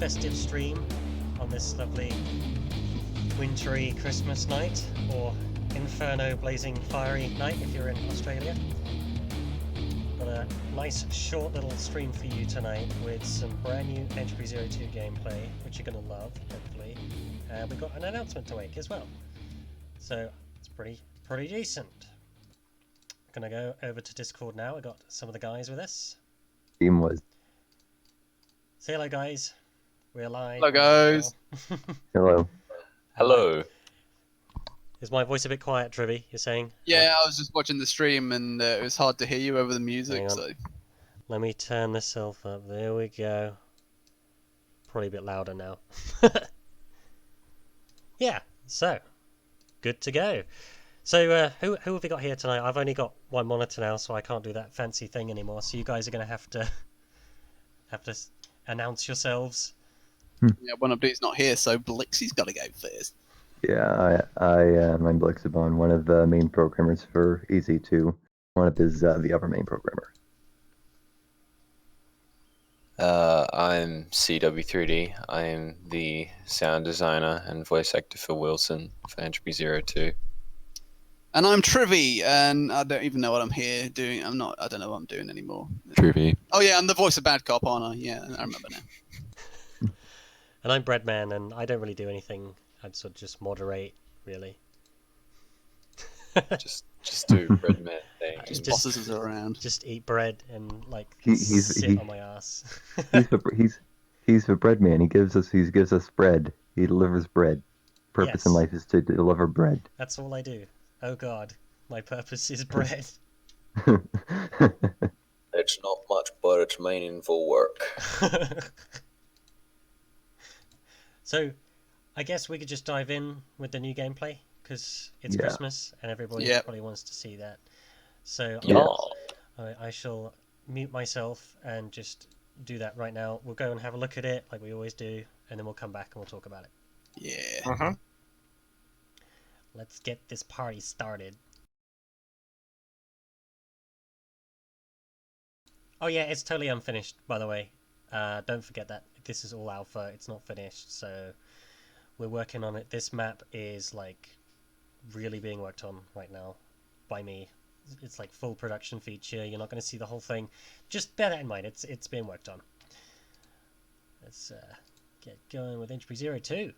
festive stream on this lovely wintry Christmas night, or inferno blazing fiery night if you're in Australia. Got a nice short little stream for you tonight with some brand new Entropy 02 gameplay, which you're going to love, hopefully. We've got an announcement to make as well, so it's pretty decent. Gonna go over to Discord now. I got some of the guys with us. Team was. Say hello, guys. We're live. Hello, guys. Hello. Hello. Is my voice a bit quiet, Trivy? You're saying? Yeah, I was just watching the stream and it was hard to hear you over the music. Hang on. So Let me turn this elf up. There we go. Probably a bit louder now. Yeah. So good to go. So who have we got here tonight? I've only got one monitor now, so I can't do that fancy thing anymore. So you guys are going to have to announce yourselves. yeah, one of these not here, so Blixie's got to go first. Yeah, I'm Blixabon, one of the main programmers for EZ2. One of his the other main programmer. I'm CW3D. I am the sound designer and voice actor for Wilson for Entropy 02. And I'm Trivy, and I don't even know what I'm here doing. I don't know what I'm doing anymore. Trivy. Oh yeah, I'm the voice of Bad Cop, aren't I? Yeah, I remember now. And I'm Breadman, and I don't really do anything. I'd sort of just moderate, really. just do Breadman thing. Just Just- bosses us around. Just eat bread and like He's sit on my ass. He's the bread man. He gives us bread. He delivers bread. Purpose in Yes. life is to deliver bread. That's all I do. Oh God, my purpose is bread. It's not much, but it's meaningful work. So, I guess we could just dive in with the new gameplay because it's Yeah. Christmas and everybody Yep. probably wants to see that. So Yeah. I shall mute myself and just do that right now. We'll go and have a look at it like we always do, and then we'll come back and we'll talk about it. Yeah. Let's get this party started. Oh yeah, it's totally unfinished, by the way. Don't forget that this is all alpha. It's not finished, so we're working on it. This map is like really being worked on right now by me. It's like full production feature. You're not going to see the whole thing. Just bear that in mind. It's being worked on. Let's get going with Entropy 02.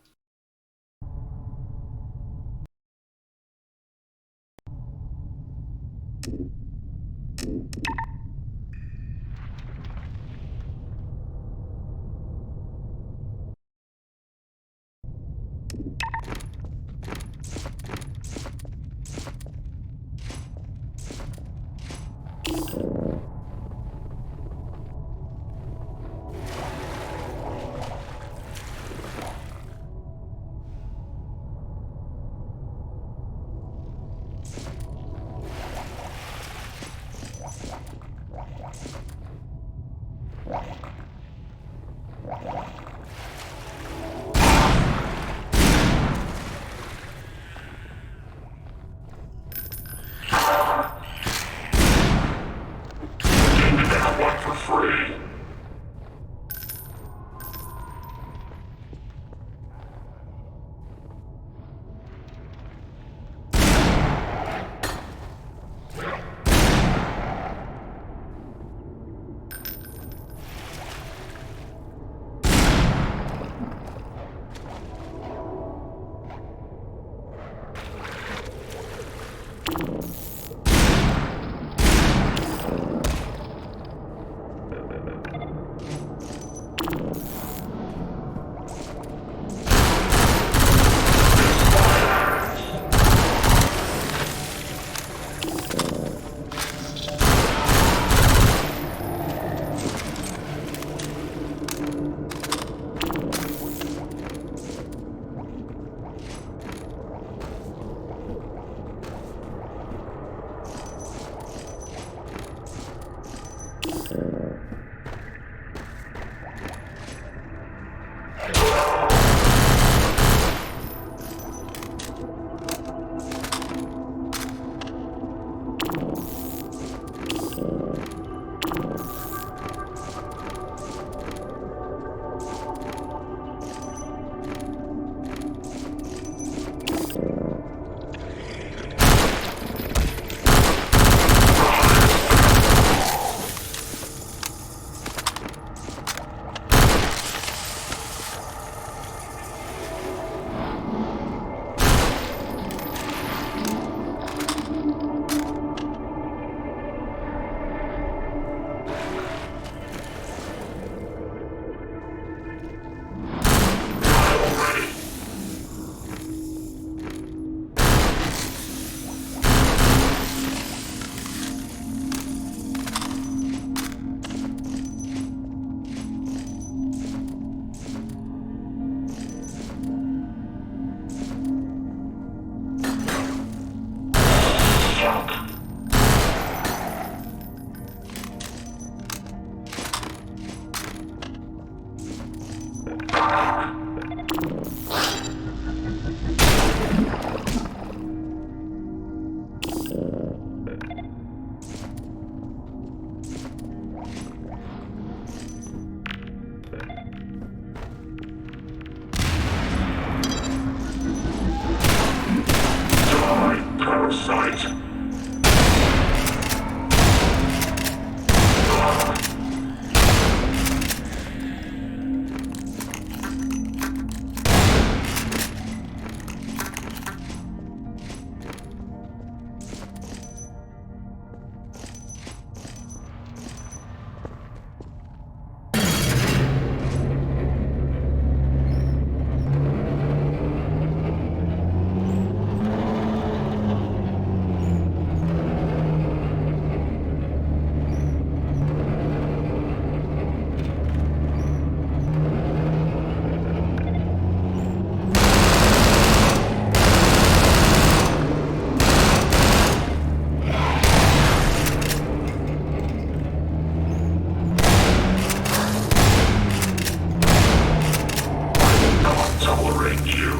Parasite! Tolerate you.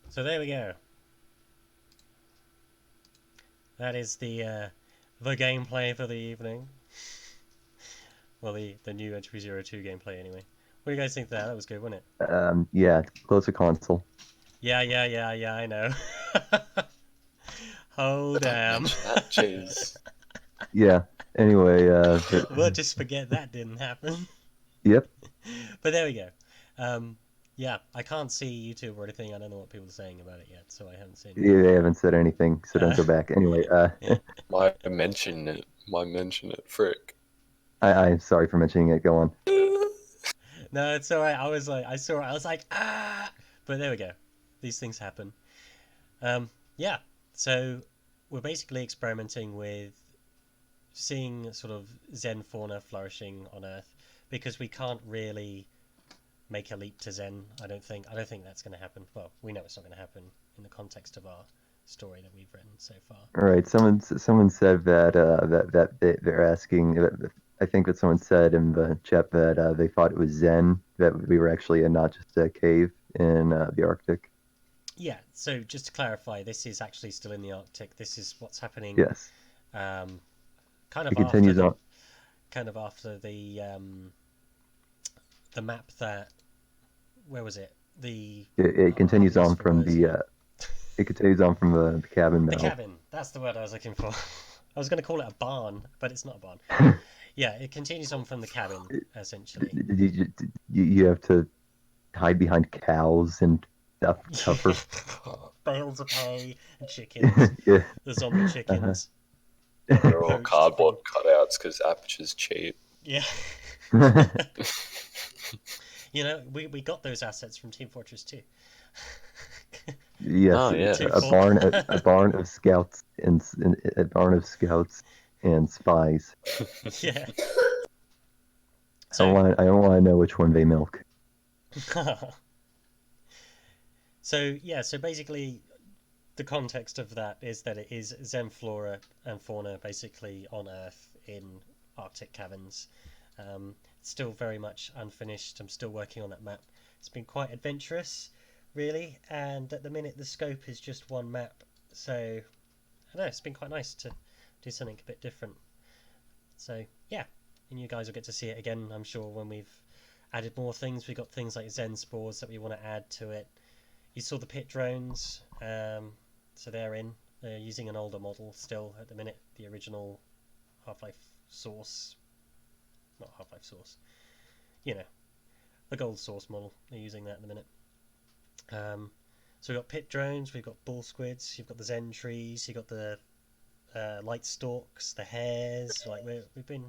So there we go. That is the gameplay for the evening. Well, the new Entropy 02 gameplay anyway. What do you guys think of that? That was good, wasn't it? Yeah, closer console. Yeah, I know. Oh, damn. Mention that, jeez. Yeah. Anyway, We'll just forget that didn't happen. yep. But there we go. Yeah, I can't see YouTube or anything. I don't know what people are saying about it yet, so I haven't seen it. Yeah, they haven't said anything, so don't go back. Anyway, Yeah. Why mention it? Why mention it? Frick. I'm sorry for mentioning it. Go on. No, it's alright. I was like, ah! But there we go. These things happen. Yeah, so we're basically experimenting with seeing sort of Zen fauna flourishing on Earth because we can't really make a leap to Zen. I don't think that's going to happen. Well, we know it's not going to happen in the context of our story that we've written so far. All right. Someone said that they're asking. I think that someone said in the chat that they thought it was Zen, that we were actually not just a cave in the Arctic. Yeah. So just to clarify, this is actually still in the Arctic. This is what's happening. Yes. Kind of It continues on. after the map that, where was it? It continues on from the it continues on from the cabin the battle. cabin. That's the word I was looking for. I was going to call it a barn, but it's not a barn. Yeah, it continues on from the cabin essentially. You have to hide behind cows and stuff. Tougher. Bales of hay and chickens. Yeah. The zombie chickens. They're all Poached cardboard cutouts because Aperture's cheap. Yeah. You know, we got those assets from Team Fortress 2. Yes, Oh, yeah. a barn of scouts and a barn of scouts and spies. Yeah. I don't want to know which one they milk. So yeah, so basically the context of that is that it is Zen flora and fauna basically on Earth in Arctic caverns. It's still very much unfinished. I'm still working on that map. It's been quite adventurous, really, and at the minute the scope is just one map, so I don't know, it's been quite nice to do something a bit different. So yeah, and you guys will get to see it again, I'm sure, when we've added more things. We've got things like Zen spores that we want to add to it. You saw the pit drones, so they're using an older model still at the minute, the original Half-Life source, not Half-Life source, you know, the gold source model. They're using that at the minute. So we've got pit drones, we've got bull squids, you've got the zen trees, you've got the light stalks, the hares. Like we've been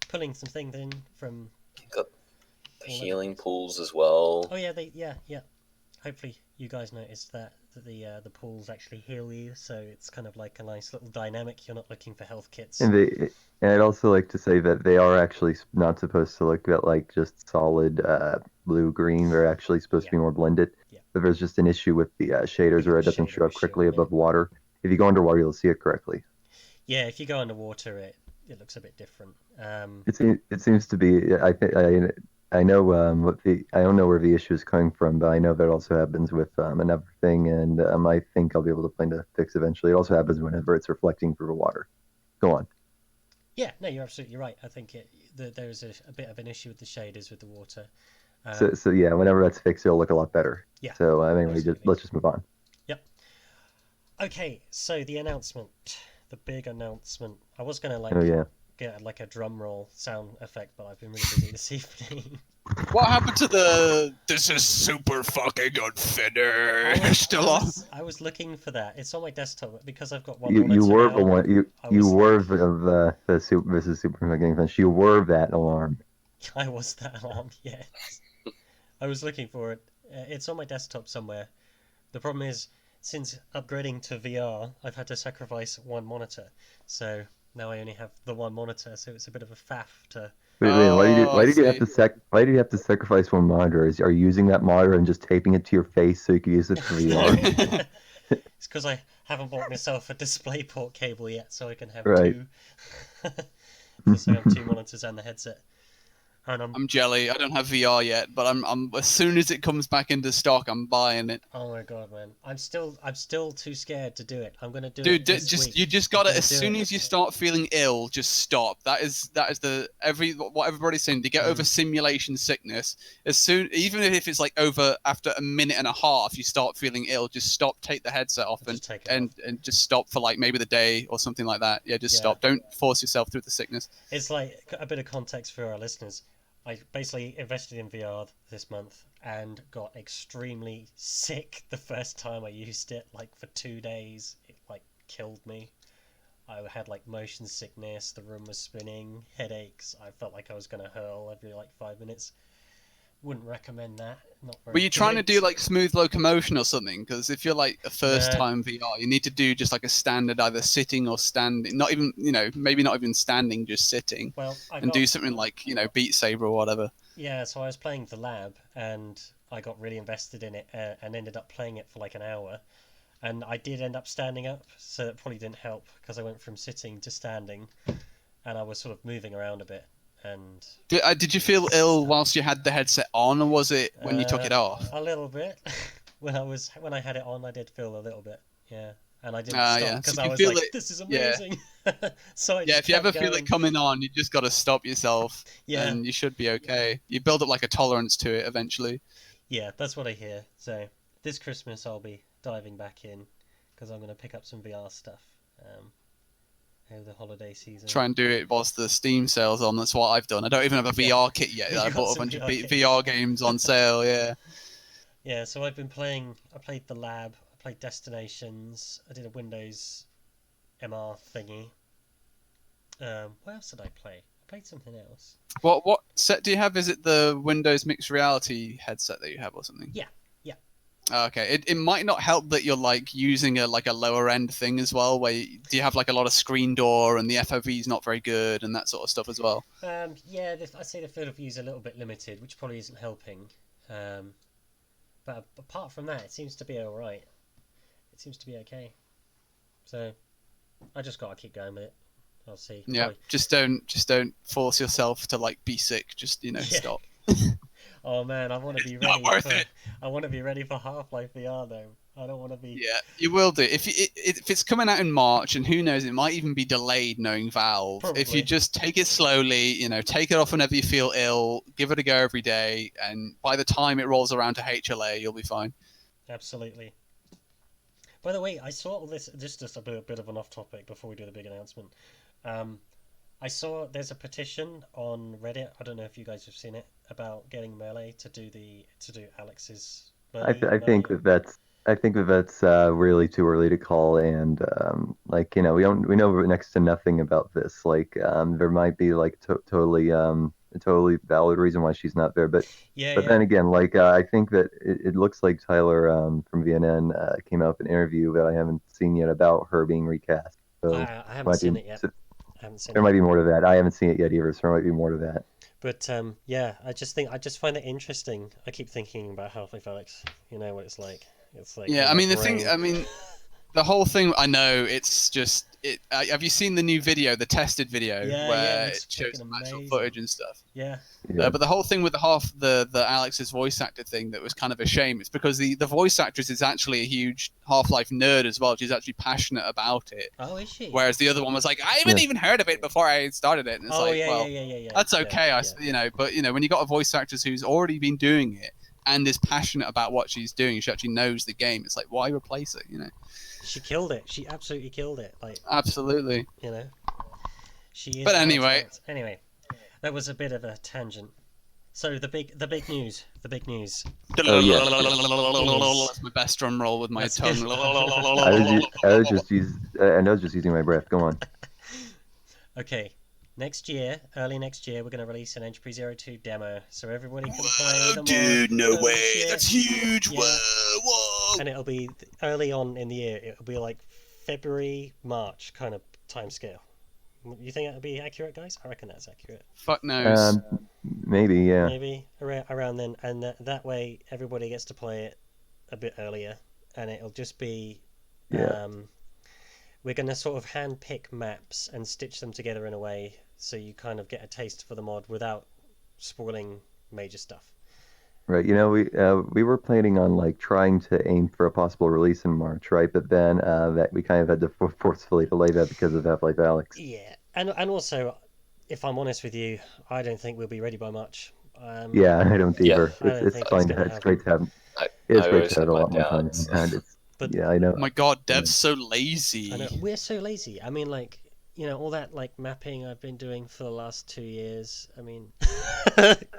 pulling some things in from Got the all over healing the place. pools as well. Oh yeah, yeah. Hopefully you guys noticed that the pools actually heal you, so it's kind of like a nice little dynamic. You're not looking for health kits. And and I'd also like to say that they are actually not supposed to look at like just solid blue green. They're actually supposed to be more blended. Yeah. But there's just an issue with the shaders where it doesn't show up Shader correctly issue, yeah. above water. If you go underwater, you'll see it correctly. Yeah, if you go underwater, it looks a bit different. It seems to be. I know I don't know where the issue is coming from, but I know that also happens with another thing, and I think I'll be able to find a fix eventually. It also happens whenever it's reflecting through the water. Go on. Yeah, no, you're absolutely right. I think there's a bit of an issue with the shaders with the water. So yeah, whenever that's fixed, it'll look a lot better. Yeah. So anyway, Absolutely. let's just move on. Yep. Okay, so the announcement, the big announcement. I was gonna Oh yeah. get like a drum roll sound effect, but I've been really busy this evening. What happened to the "this is super fucking unfinished"? I was looking for that. It's on my desktop because I've got one You monitor were now. the one. You was were like- the super. This is super fucking fun. You were that alarm. I was that alarm, yes. I was looking for it. It's on my desktop somewhere. The problem is, since upgrading to VR, I've had to sacrifice one monitor. So now I only have the one monitor, so it's a bit of a faff to... Wait, why I did you have see. to why do you have to sacrifice one monitor? Are you using that monitor and just taping it to your face so you can use it for VR? It's because I haven't bought myself a DisplayPort cable yet, so I can have Right. two. So I have two monitors and the headset. And I'm jelly. I don't have VR yet, but I'm as soon as it comes back into stock, I'm buying it. oh my god, man! I'm still too scared to do it. I'm gonna do Dude, it this just week. you just I'm gotta gonna as do soon it. as you start feeling ill, just stop. That is the what everybody's saying. To get over simulation sickness, as soon even if it's like over after a minute and a half, you start feeling ill. Just stop. Take the headset off Just take it and just stop for like maybe the day or something like that. Yeah, just Yeah. stop. Don't force yourself through the sickness. It's like a bit of context for our listeners. I basically invested in VR this month and got extremely sick the first time I used it. Like for 2 days, it like killed me. I had like motion sickness. The room was spinning, headaches. I felt like I was gonna hurl every like 5 minutes. Wouldn't recommend that. Not very Were you trying to good. do like smooth locomotion or something? Because if you're like a first Nah. time VR, you need to do just like a standard either sitting or standing. Not even maybe not even standing, just sitting. Well, And do something like Beat Saber or whatever. Yeah, so I was playing the lab and I got really invested in it and ended up playing it for like an hour. And I did end up standing up, so that probably didn't help because I went from sitting to standing and I was sort of moving around a bit. And Did you feel ill whilst you had the headset on, or was it when you took it off? a little bit. when I had it on, I did feel a little bit. Yeah. And I didn't Ah, stop yeah. because So if I you was feel like, it- this is yeah. amazing. So I Yeah, just if you ever kept feel going. it coming on, you just got to stop yourself, Yeah. and you should be okay. You build up like a tolerance to it eventually. Yeah, that's what I hear. So this Christmas I'll be diving back in because I'm going to pick up some VR stuff over the holiday season. Try and do it whilst the Steam sale's on. That's what I've done. I don't even have a VR kit yet. You I got bought a some bunch of VR VR games on sale. Yeah. Yeah, so I've been playing. I played the lab. I played Destinations. I did a Windows MR thingy. What else did I play? I played something else. What set do you have? Is it the Windows Mixed Reality headset that you have, or something? Yeah. Okay. It might not help that you're like using a lower end thing as well. Do you have like a lot of screen door and the FOV is not very good and that sort of stuff as well? Yeah, I'd say the field of view is a little bit limited, which probably isn't helping. But apart from that, it seems to be all right. It seems to be okay. So I just gotta keep going with it. I'll see. Yeah. Probably- Just don't force yourself to like be sick. Just Yeah. stop. Oh man, I want to be It's not ready. worth for, it. I want to be ready for Half-Life VR though. I don't want to be. Yeah, you will do. If it's coming out in March, and who knows, it might even be delayed. Knowing Valve, if Probably. you just take it slowly, take it off whenever you feel ill, give it a go every day, and by the time it rolls around to HLA, you'll be fine. Absolutely. By the way, I saw all this. Just a bit of an off-topic before we do the big announcement. I saw there's a petition on Reddit. I don't know if you guys have seen it about getting Melee to do Alyx's I think that's really too early to call, and like we know next to nothing about this. Like there might be like totally a totally valid reason why she's not there, but Yeah, but yeah. then again, like I think that it looks like Tyler from VNN came out with an interview that I haven't seen yet about her being recast. So I haven't seen it yet. so I haven't seen there it. might be more to that. I haven't seen it yet either, so there might be more to that. But yeah, I just find it interesting. I keep thinking about Half-Life Alyx. You know what it's like. It's like Yeah, in I my mean brain. the whole thing. I know it's just it. Have you seen the new video, the tested video, Yeah, where it looks it shows fucking some actual amazing. footage and stuff? Yeah. Yeah. But the whole thing with the Alex's voice actor thing that was kind of a shame. It's because the voice actress is actually a huge Half-Life nerd as well. She's actually passionate about it. Oh, is she? Whereas the other one was like, I haven't Yeah. even heard of it before I started it. And it's Oh, like, yeah, well, yeah. that's Yeah, okay. yeah. But when you got a voice actress who's already been doing it and is passionate about what she's doing, she actually knows the game. It's like, why replace it? She killed it. She absolutely killed it. Like, Absolutely. she is. But Alex anyway. Alex. Anyway, that was a bit of a tangent. So the big news. Oh, yeah. That's my best drum roll with my That's tongue. it. I was just using my breath. Go on. Okay, early next year, we're going to release an Entropy 02 demo, so everybody can play Whoa, the mod. dude, no Holy way. shit. That's huge. Yeah. Whoa. And it'll be early on in the year. It'll be like February, March kind of time scale. You think that'll be accurate, guys? I reckon that's accurate. Fuck knows. Maybe, yeah. Maybe around then, and that way everybody gets to play it a bit earlier, and it'll just be. Yeah. We're going to sort of hand pick maps and stitch them together in a way so you kind of get a taste for the mod without spoiling major stuff. Right. We were planning on like trying to aim for a possible release in March, right? But then that we kind of had to forcefully delay that because of Half-Life Alyx. Yeah, and also, if I'm honest with you, I don't think we'll be ready by March. Yeah, I don't Yeah. either. I don't It's think fine. it's gonna It's great to have. I It's great always to have have a my lot more time. doubts. And it's But- yeah, I know. Oh my god, Dev's so lazy. I know we're so lazy. I mean, like all that like mapping I've been doing for the last 2 years. I mean,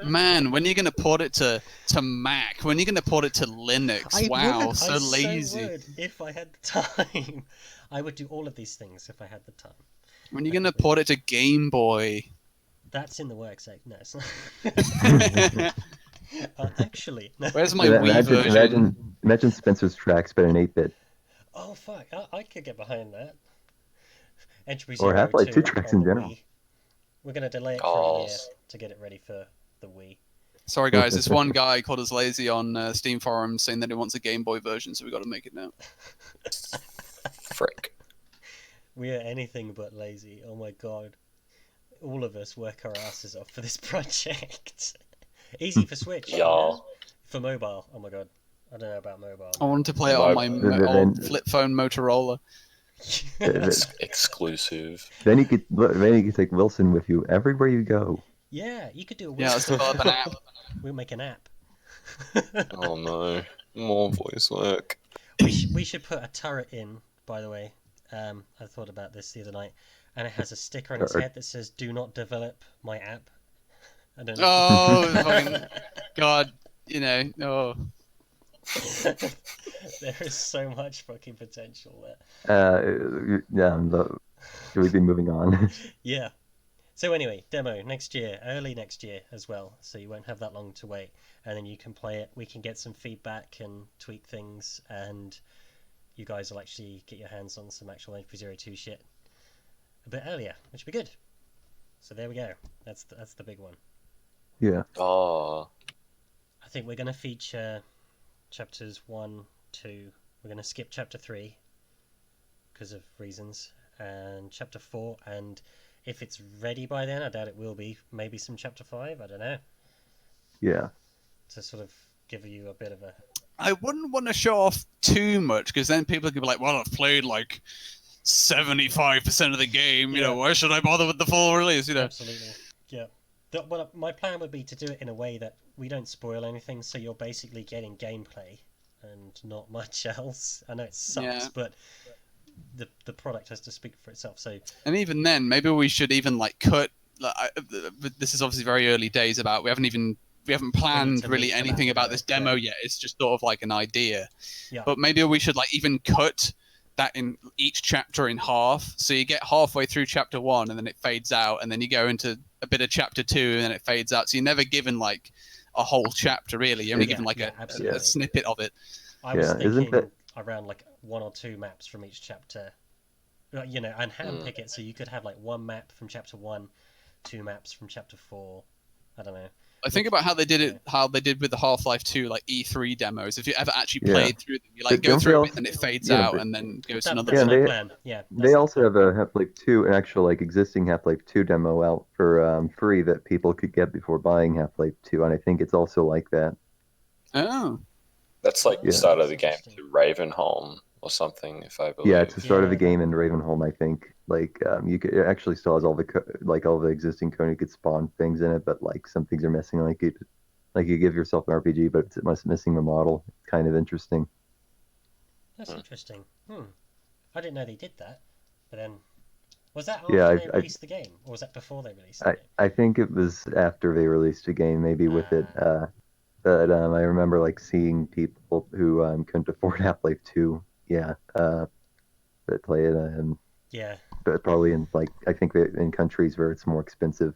Man, when are you going to port it to Mac? When are you going to port it to Linux? Wow, so lazy. would if I had the time. I would do all of these things if I had the time. When are you going to port it to Game Boy? That's in the works. No, it's not. Actually, no. Where's my Wii version? Imagine Spencer's tracks, but in 8-bit. Oh fuck! I could get behind that. Entropy Or 02 Half-Life 2 on tracks in the general. Wii. We're gonna delay it for a year Balls. to get it ready for the Wii. Sorry guys, this one guy called us lazy on Steam forums saying that he wants a Game Boy version, so we got to make it now. Frick. We are anything but lazy. Oh my god! All of us work our asses off for this project. Easy for Switch. Y'all. For mobile. Oh my god! I don't know about mobile. I wanted to play it on my old flip phone Motorola. Exclusive. Then you could take Wilson with you everywhere you go. Yeah, you could do a. Yeah, let's develop an app. We'll make an app. Oh no. More voice work. We should put a turret in, by the way. I thought about this the other night, and it has a sticker on its head that says "Do not develop my app." I don't know. Oh, fucking God! Oh. There is so much fucking potential there. Should we be moving on? Yeah. So anyway, demo next year, early next year as well. So you won't have that long to wait, and then you can play it. We can get some feedback and tweak things, and you guys will actually get your hands on some actual Entropy 02 shit a bit earlier, which will be good. So there we go. That's the big one. Yeah. Oh. I think we're going to feature chapters 1, 2. We're going to skip chapter 3 because of reasons, and chapter 4. And if it's ready by then, I doubt it will be. Maybe some chapter 5. I don't know. Yeah. To sort of give you a bit of a. I wouldn't want to show off too much because then people could be like, "Well, I've played like 75% of the game. You know, why should I bother with the full release?" Absolutely. Yeah. Well, my plan would be to do it in a way that we don't spoil anything, so you're basically getting gameplay and not much else. I know it sucks, but the product has to speak for itself. So. And even then, maybe we should even like cut. This is obviously very early days. We haven't even planned to really meet for that anything about this demo, demo yet. It's just sort of like an idea. Yeah. But maybe we should like even cut that in each chapter in half, so you get halfway through chapter 1 and then it fades out, and then you go into a bit of chapter 2 and then it fades out. So you're never given like a whole chapter really. You're only given like a snippet of it. I was isn't thinking that- around like 1 or 2 maps from each chapter, you know, and handpick it so you could have like 1 map from chapter 1, 2 maps from chapter 4. I don't know. I think about how they did it, how they did with the Half-Life 2 like E3 demos. If you ever actually played through them, you like go through it and it fades out and then goes to another. That's bit. my plan. Yeah. They also have a Half-Life 2, an actual like existing Half-Life 2 demo out for free that people could get before buying Half-Life 2, and I think it's also like that. Oh, That's like the Yeah. start of the game Interesting. to Ravenholm or something, if I believe. Yeah, it's the start of the Yeah. game in Ravenholm, I think. Like, you could, it actually still has all the existing code. You could spawn things in it, but like some things are missing. Like you give yourself an RPG, but it's missing the model. It's kind of interesting. That's interesting. I didn't know they did that. But then, was that Yeah, after they released the game, or was that before they released it? I think it was after they released the game, maybe with it. But I remember like seeing people who couldn't afford Half-Life 2, that play it, and Yeah. but probably in like I think in countries where it's more expensive.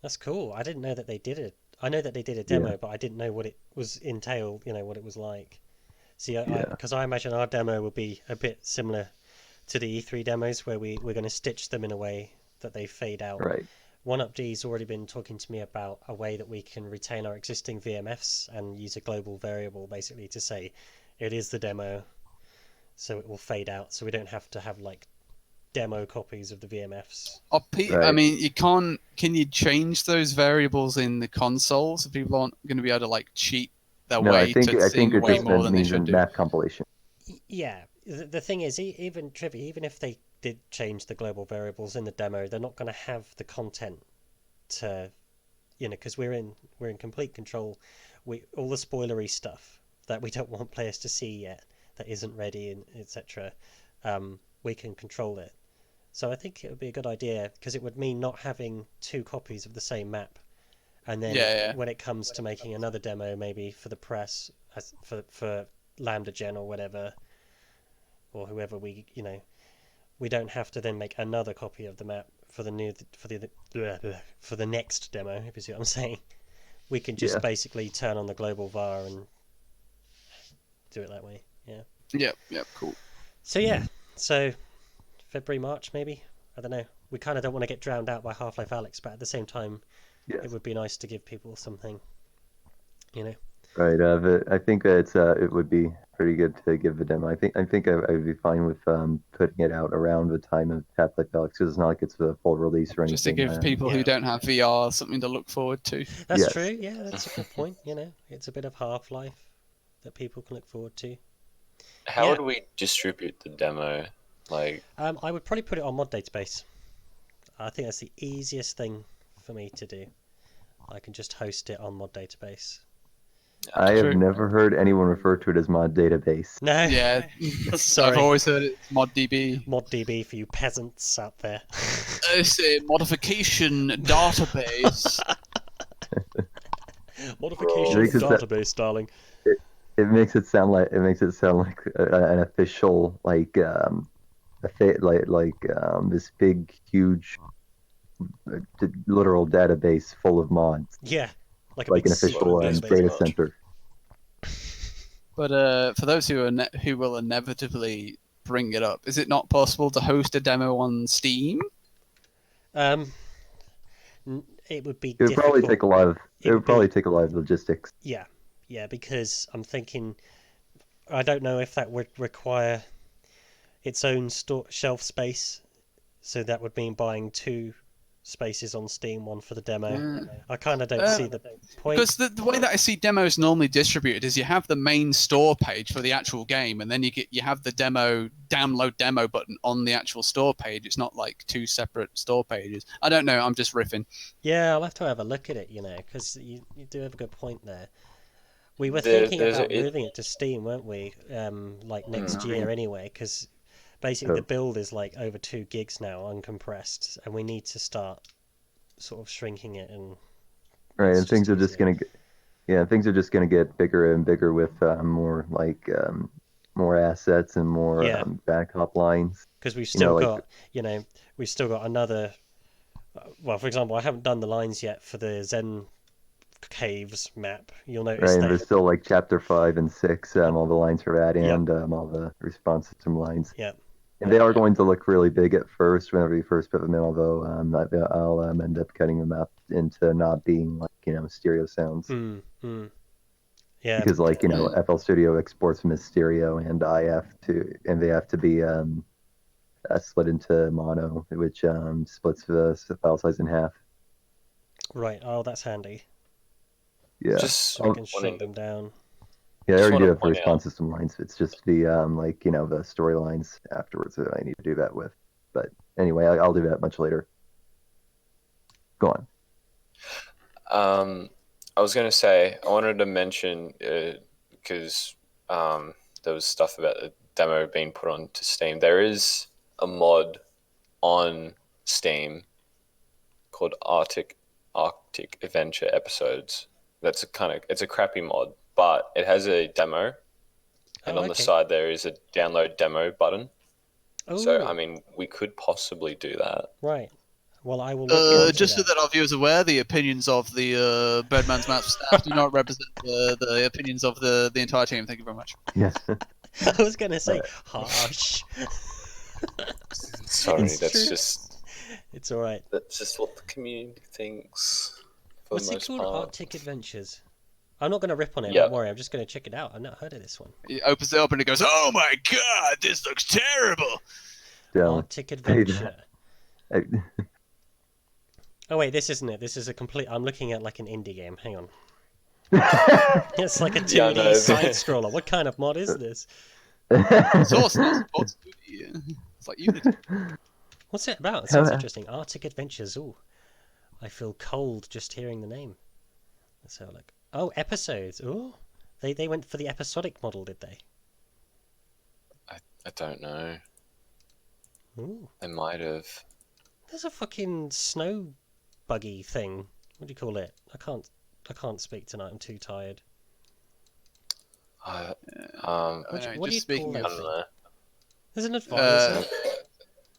That's cool. I didn't know that they did it. I know that they did a demo, but I didn't know what it was entailed. You know what it was like. See, because I imagine our demo would be a bit similar to the E3 demos, where we're going to stitch them in a way that they fade out. Right. 1UpD's already been talking to me about a way that we can retain our existing VMFs and use a global variable basically to say it is the demo, so it will fade out, so we don't have to have like demo copies of the VMFs. I Right. mean, you can't. Can you change those variables in the console so people aren't going to be able to like cheat their No, way I think to it seeing way just more than they means should in do? map compilation. Yeah, the thing is, even if they did change the global variables in the demo, they're not going to have the content to, because we're in complete control. All the spoilery stuff that we don't want players to see yet, that isn't ready, and etc. We can control it. So I think it would be a good idea, because it would mean not having 2 copies of the same map, and then when it comes to making another demo, maybe for the press, for Lambda Gen or whatever, or whoever we don't have to then make another copy of the map for the next demo. If you see what I'm saying, we can just basically turn on the global var and do it that way. Yeah. Yeah, cool. So February, March, maybe. I don't know. We kind of don't want to get drowned out by Half-Life Alyx, but at the same time, it would be nice to give people something. Right. But I think that it would be pretty good to give the demo. I think I would be fine with putting it out around the time of Half-Life Alyx, because it's not like it's a full release or anything. Just to give people who don't have VR something to look forward to. That's true. Yeah, that's a good point. It's a bit of Half-Life that people can look forward to. How would we distribute the demo? Like, I would probably put it on Mod Database. I think that's the easiest thing for me to do. I can just host it on Mod Database. I have never heard anyone refer to it as Mod Database. No. Yeah. Sorry. I've always heard it's ModDB. ModDB for you peasants out there. It's a modification database. Modification database, darling. It makes it sound like an official this big huge literal database full of mods. Yeah, like an official data center. But for those who will inevitably bring it up, is it not possible to host a demo on Steam? It would be. It would probably take a lot of. It would probably take a lot of logistics. Yeah, because I'm thinking, I don't know if that would require its own shelf space, so that would mean buying 2 spaces on Steam, one for the demo. I kind of don't see the point. Because the way that I see demos normally distributed is you have the main store page for the actual game, and then you have the download demo button on the actual store page. It's not like 2 separate store pages. I don't know. I'm just riffing. Yeah, I'll have to have a look at it. Because you do have a good point there. We were thinking about moving it to Steam, weren't we? Like next year anyway, because basically the build is like over 2 gigs now, uncompressed, and we need to start sort of shrinking it and Right, It's and things are just easier. gonna get, yeah, things are just gonna get bigger and bigger with more more assets and more Yeah, backup lines. because we've You know, still like got, we've still got another. Well, for example, I haven't done the lines yet for the Zen Caves map. You'll right, notice and there's they. still like chapter 5 and 6, all the lines for that, Yep, and all the response system lines. yep. And they are Yep. going to look really big at first whenever you first put them in, although I'll end up cutting them up into not being like, stereo sounds. Yeah, Because like, Mm. FL Studio exports them as stereo and they have to be split into mono, which splits the file size in half. right. Oh, that's handy. Yeah. Just So we can wanting shrink to, them down. Yeah, I just already want do to that for point out. response system lines. It's just the the storylines afterwards that I need to do that with. But anyway, I'll do that much later. Go on. I was gonna say I wanted to mention because there was stuff about the demo being put onto Steam. There is a mod on Steam called Arctic Adventure Episodes. It's a crappy mod, but it has a demo, and Oh, on the okay. side there is a download demo button. So I Oh, mean, we could possibly do that. right. Well, I will look into Just so that. that our viewers are aware, the opinions of the Breadman's Mouth staff do not represent the opinions of the entire team. Thank you very much. Yes. I was gonna say harsh. Sorry, It's true. It's all right. that's just what the community thinks for What's the it most called? part. Arctic Adventures. I'm not gonna rip on it. Yeah. Don't worry. I'm just gonna check it out. I've not heard of this one. He opens it up and he goes, "Oh my god, this looks terrible." Don't Arctic say Adventure. that. Oh wait, this isn't it. This is a complete. I'm looking at like an indie game. Hang on. It's like a 2D Yeah, no, side scroller. What kind of mod is this? Source now supports 2D. It's like Unity. What's it about? It sounds interesting. Arctic Adventures. Ooh, I feel cold just hearing the name. Let's have a look. Oh, episodes. Ooh, they went for the episodic model, did they? I don't know. Ooh, They might have. there's a fucking snow buggy thing. What do you call it? I can't speak tonight. I'm too tired. Um, What do Just you speaking call I that don't thing? know. There's an advisor.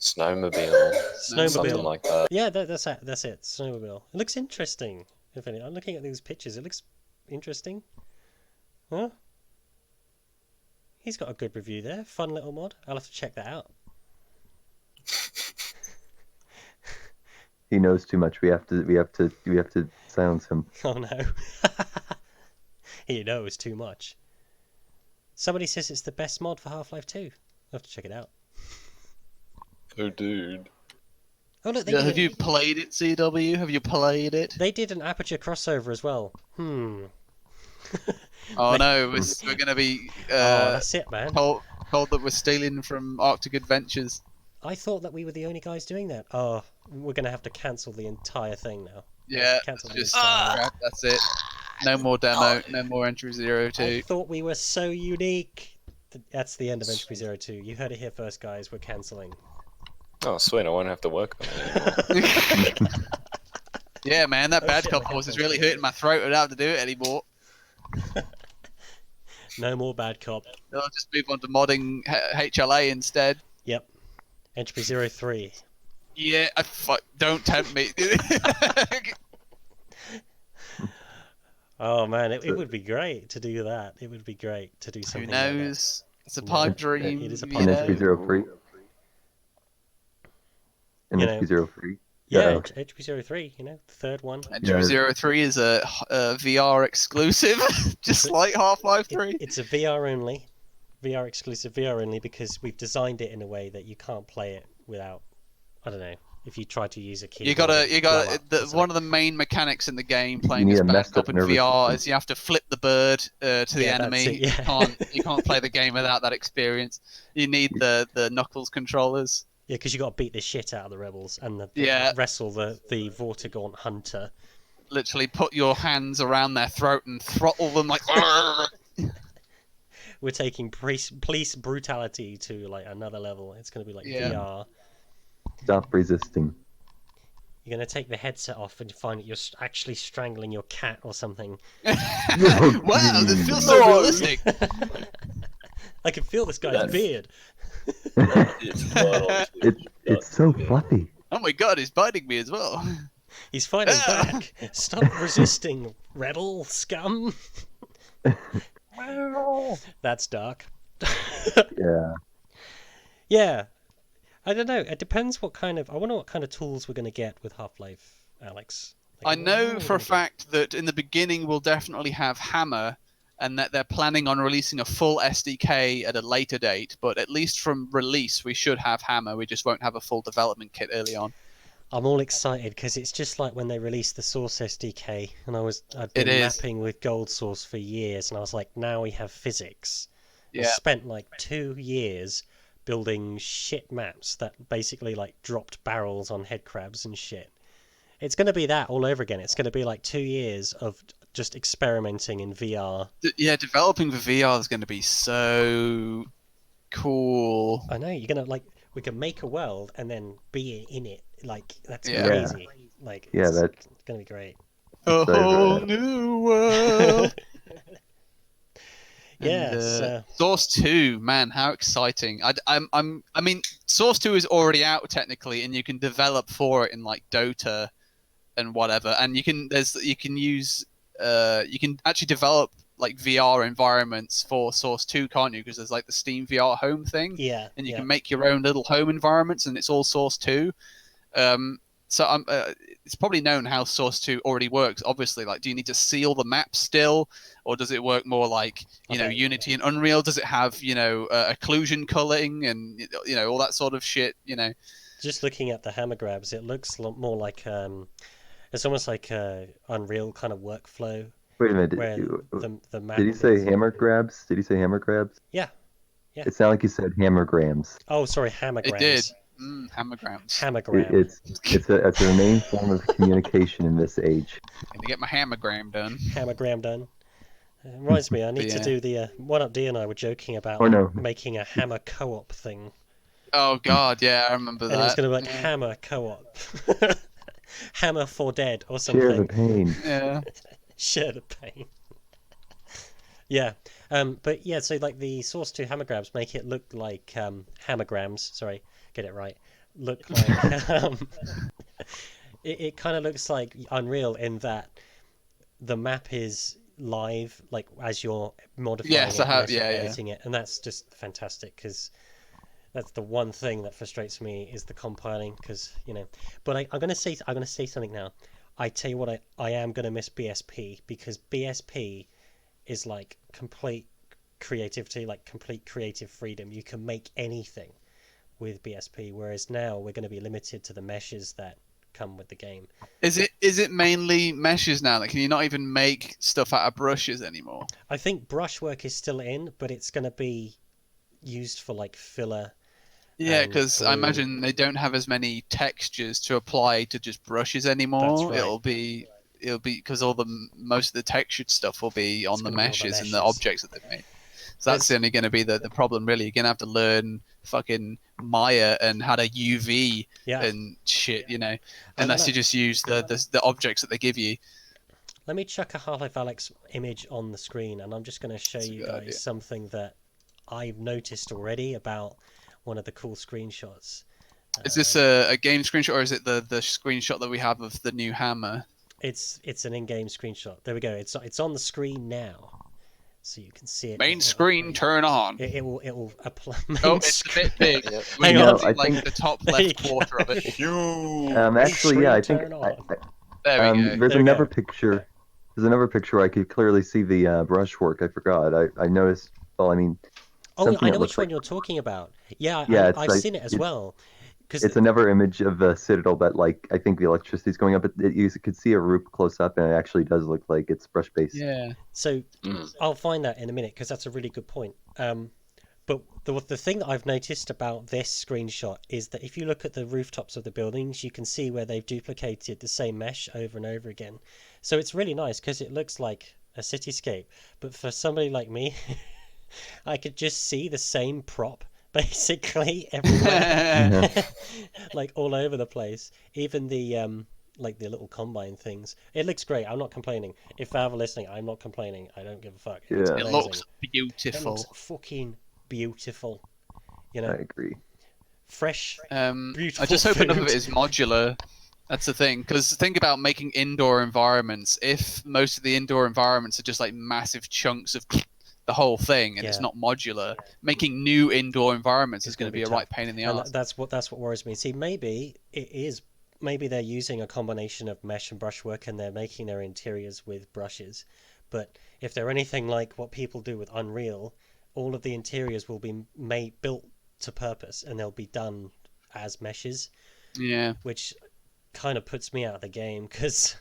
Snowmobile. Snowmobile. Something like that. Yeah, that's it. That's it. Snowmobile. It looks interesting. If any, I'm looking at these pictures. It looks interesting. Huh? He's got a good review there. Fun little mod. I'll have to check that out. He knows too much. We have to silence him. Oh no. He knows too much. Somebody says it's the best mod for Half-Life 2. I'll have to check it out. Oh, dude. Oh look, Yeah, have you played it, CW? Have you played it? they did an Aperture crossover as well. Oh no, we're going to be Oh, that's it, man. told that we're stealing from Arctic Adventures. I thought that we were the only guys doing that. Oh, we're going to have to cancel the entire thing now. Yeah, Cancel the just entire crap, that's it. No more demo, no more Entry 02. I thought we were so unique. That's the end of Entropy 02. You heard it here first, guys. We're cancelling. Oh, sweet. I won't have to work on it anymore. Yeah, man, that Oh, bad shit, cop my voice is headphones really fell. hurting my throat. I don't have to do it anymore. No more bad cop. I'll just move on to modding HLA instead. Yep. Entropy 03. Yeah, don't tempt me. Oh man, it would be great to do that. It would be great to do Who something like that. knows? It's a pipe dream. It is a you pipe In know? dream. HP03. In You know, HP03. Yeah, Uh-oh. Entropy 03, the third one. Entropy 03 is a VR exclusive, just like Half-Life 3. It's a VR only. VR exclusive, VR only, because we've designed it in a way that you can't play it without, I don't know, if you try to use a keyboard. One of the main mechanics in the game You playing need as a bad messed cop up in nervous VR system. is you have to flip the bird to the Yeah, that's enemy. it, yeah. You can't play the game without that experience. You need the Knuckles controllers. Yeah, because you got to beat the shit out of the rebels and Yeah. wrestle the Vortigaunt hunter. Literally put your hands around their throat and throttle them like. We're taking police brutality to like another level. It's going to be like Yeah. VR. Stop resisting. You're going to take the headset off and find that you're actually strangling your cat or something. Wow, this feels so realistic. I can feel this guy's That's- beard. It's not It's so fluffy. Oh my god, he's biting me as well. He's fighting Ah! back. Stop resisting, rebel scum. That's dark. Yeah. Yeah. I don't know. It depends what kind of... I wonder what kind of tools we're going to get with Half-Life, Alex. I Like, what know are we for a gonna get? fact that in the beginning we'll definitely have Hammer, and that they're planning on releasing a full SDK at a later date, but at least from release we should have Hammer, we just won't have a full development kit early on. I'm all excited because it's just like when they released the Source SDK, and I'd been It is. mapping with Gold Source for years, and I was like, now we have physics. I Yeah. spent like 2 years building shit maps that basically like dropped barrels on head crabs and shit. It's going to be that all over again. It's going to be like 2 years of just experimenting in VR. Yeah, developing for VR is going to be so cool. I know, you're going to like, we can make a world and then be in it. Like, that's Yeah. crazy. Like, Yeah, it's that's- going to be great. A So, whole new world. Yeah, And, so- Source 2, man, how exciting! I mean, Source 2 is already out technically, and you can develop for it in like Dota and whatever, and you can actually develop like VR environments for Source 2, can't you? Because there's like the Steam VR Home thing, Yeah, and you yeah. can make your own little home environments, and it's all Source 2. So it's probably known how Source 2 already works. Obviously, like, do you need to seal the map still, or does it work more like Okay. Unity and Unreal? Does it have occlusion culling and all that sort of shit? Just looking at the hammer grabs, it looks a lot more like it's almost like a Unreal kind of workflow Wait a minute. where the map. Did he say is- hammer grabs? Did he say hammer grabs? Yeah, yeah. It sounded like he said hammergrams. Oh, sorry, hammer It grabs. did. Hammergrams. Hammergram. It's a main form of communication in this age. Gonna get my hammergram done. Hammergram done. Reminds me, I need to Yeah. do the One Up D and I were joking about Oh, no. making a hammer co-op thing, Oh god, yeah, I remember and it was that. going to be like hammer co-op, hammer for dead or Share the something. pain. Yeah. Share the pain. Yeah, but yeah, so like the Source 2 hammer grabs make it look like hammergrams. Sorry, get it right. Look like it kind of looks like Unreal in that the map is live, like as you're modifying Yes, it, I have- as you're yeah, yeah. editing it, and that's just fantastic because that's the one thing that frustrates me is the compiling because But I'm gonna say something now. I tell you what, I am gonna miss BSP because BSP is like complete creativity, like complete creative freedom. You can make anything with BSP, whereas now we're going to be limited to the meshes that come with the game. Is it mainly meshes now? Like, can you not even make stuff out of brushes anymore? I think brushwork is still in, but it's going to be used for like filler. Yeah, And because I glue. imagine they don't have as many textures to apply to just brushes anymore. That's right. It'll be because most of the textured stuff will be on It's the gonna be on the meshes and the meshes. objects that they've made. So that's only going to be the problem, really. You're going to have to learn fucking Maya and how to UV Yeah. and shit, I'm unless gonna- you just use the objects that they give you. Let me chuck a Half-Life Alyx image on the screen, and I'm just going to show That's a you good guys idea. something that I've noticed already about one of the cool screenshots. Is this a game screenshot, or is it the screenshot that we have of the new hammer? It's an in-game screenshot. There we go. It's on the screen now, so you can see it. Main screen, turn on. It will apply. Oh, it's a bit big. Yep. We Hang can on. see, I like think- the top There you left go. quarter of it. Actually, yeah, I think Turn on. There we go. there's There we another go. picture. There's another picture where I could clearly see the brushwork. I forgot. I noticed. Well, I mean, Oh, something I that know looks which one like- you're talking about. Yeah, Yeah, it's I've like- seen it as it's- well. Because it's another image of the Citadel that, like, I think the electricity's going up. You could see a roof close up, and it actually does look like it's brush based. Yeah. so Mm. I'll find that in a minute because that's a really good point. But the thing that I've noticed about this screenshot is that if you look at the rooftops of the buildings, you can see where they've duplicated the same mesh over and over again. So it's really nice because it looks like a cityscape. But for somebody like me, I could just see the same prop basically everywhere, like all over the place. Even the like the little combine things. It looks great. I'm not complaining. If Valve are listening, I'm not complaining. I don't give a fuck. It's Yeah. It amazing. looks It beautiful. looks fucking beautiful. You I know, agree. fresh, beautiful. I just hope enough of food. it is modular. That's the thing, because think about making indoor environments. If most of the indoor environments are just like massive chunks of the whole thing, and it's Yeah. not modular, making new indoor environments It's is going gonna to be be a tough. right pain in the And ass. that's what worries me. See, maybe it is. Maybe they're using a combination of mesh and brushwork, and they're making their interiors with brushes. But if they're anything like what people do with Unreal, all of the interiors will be built to purpose, and they'll be done as meshes, Yeah. which kind of puts me out of the game because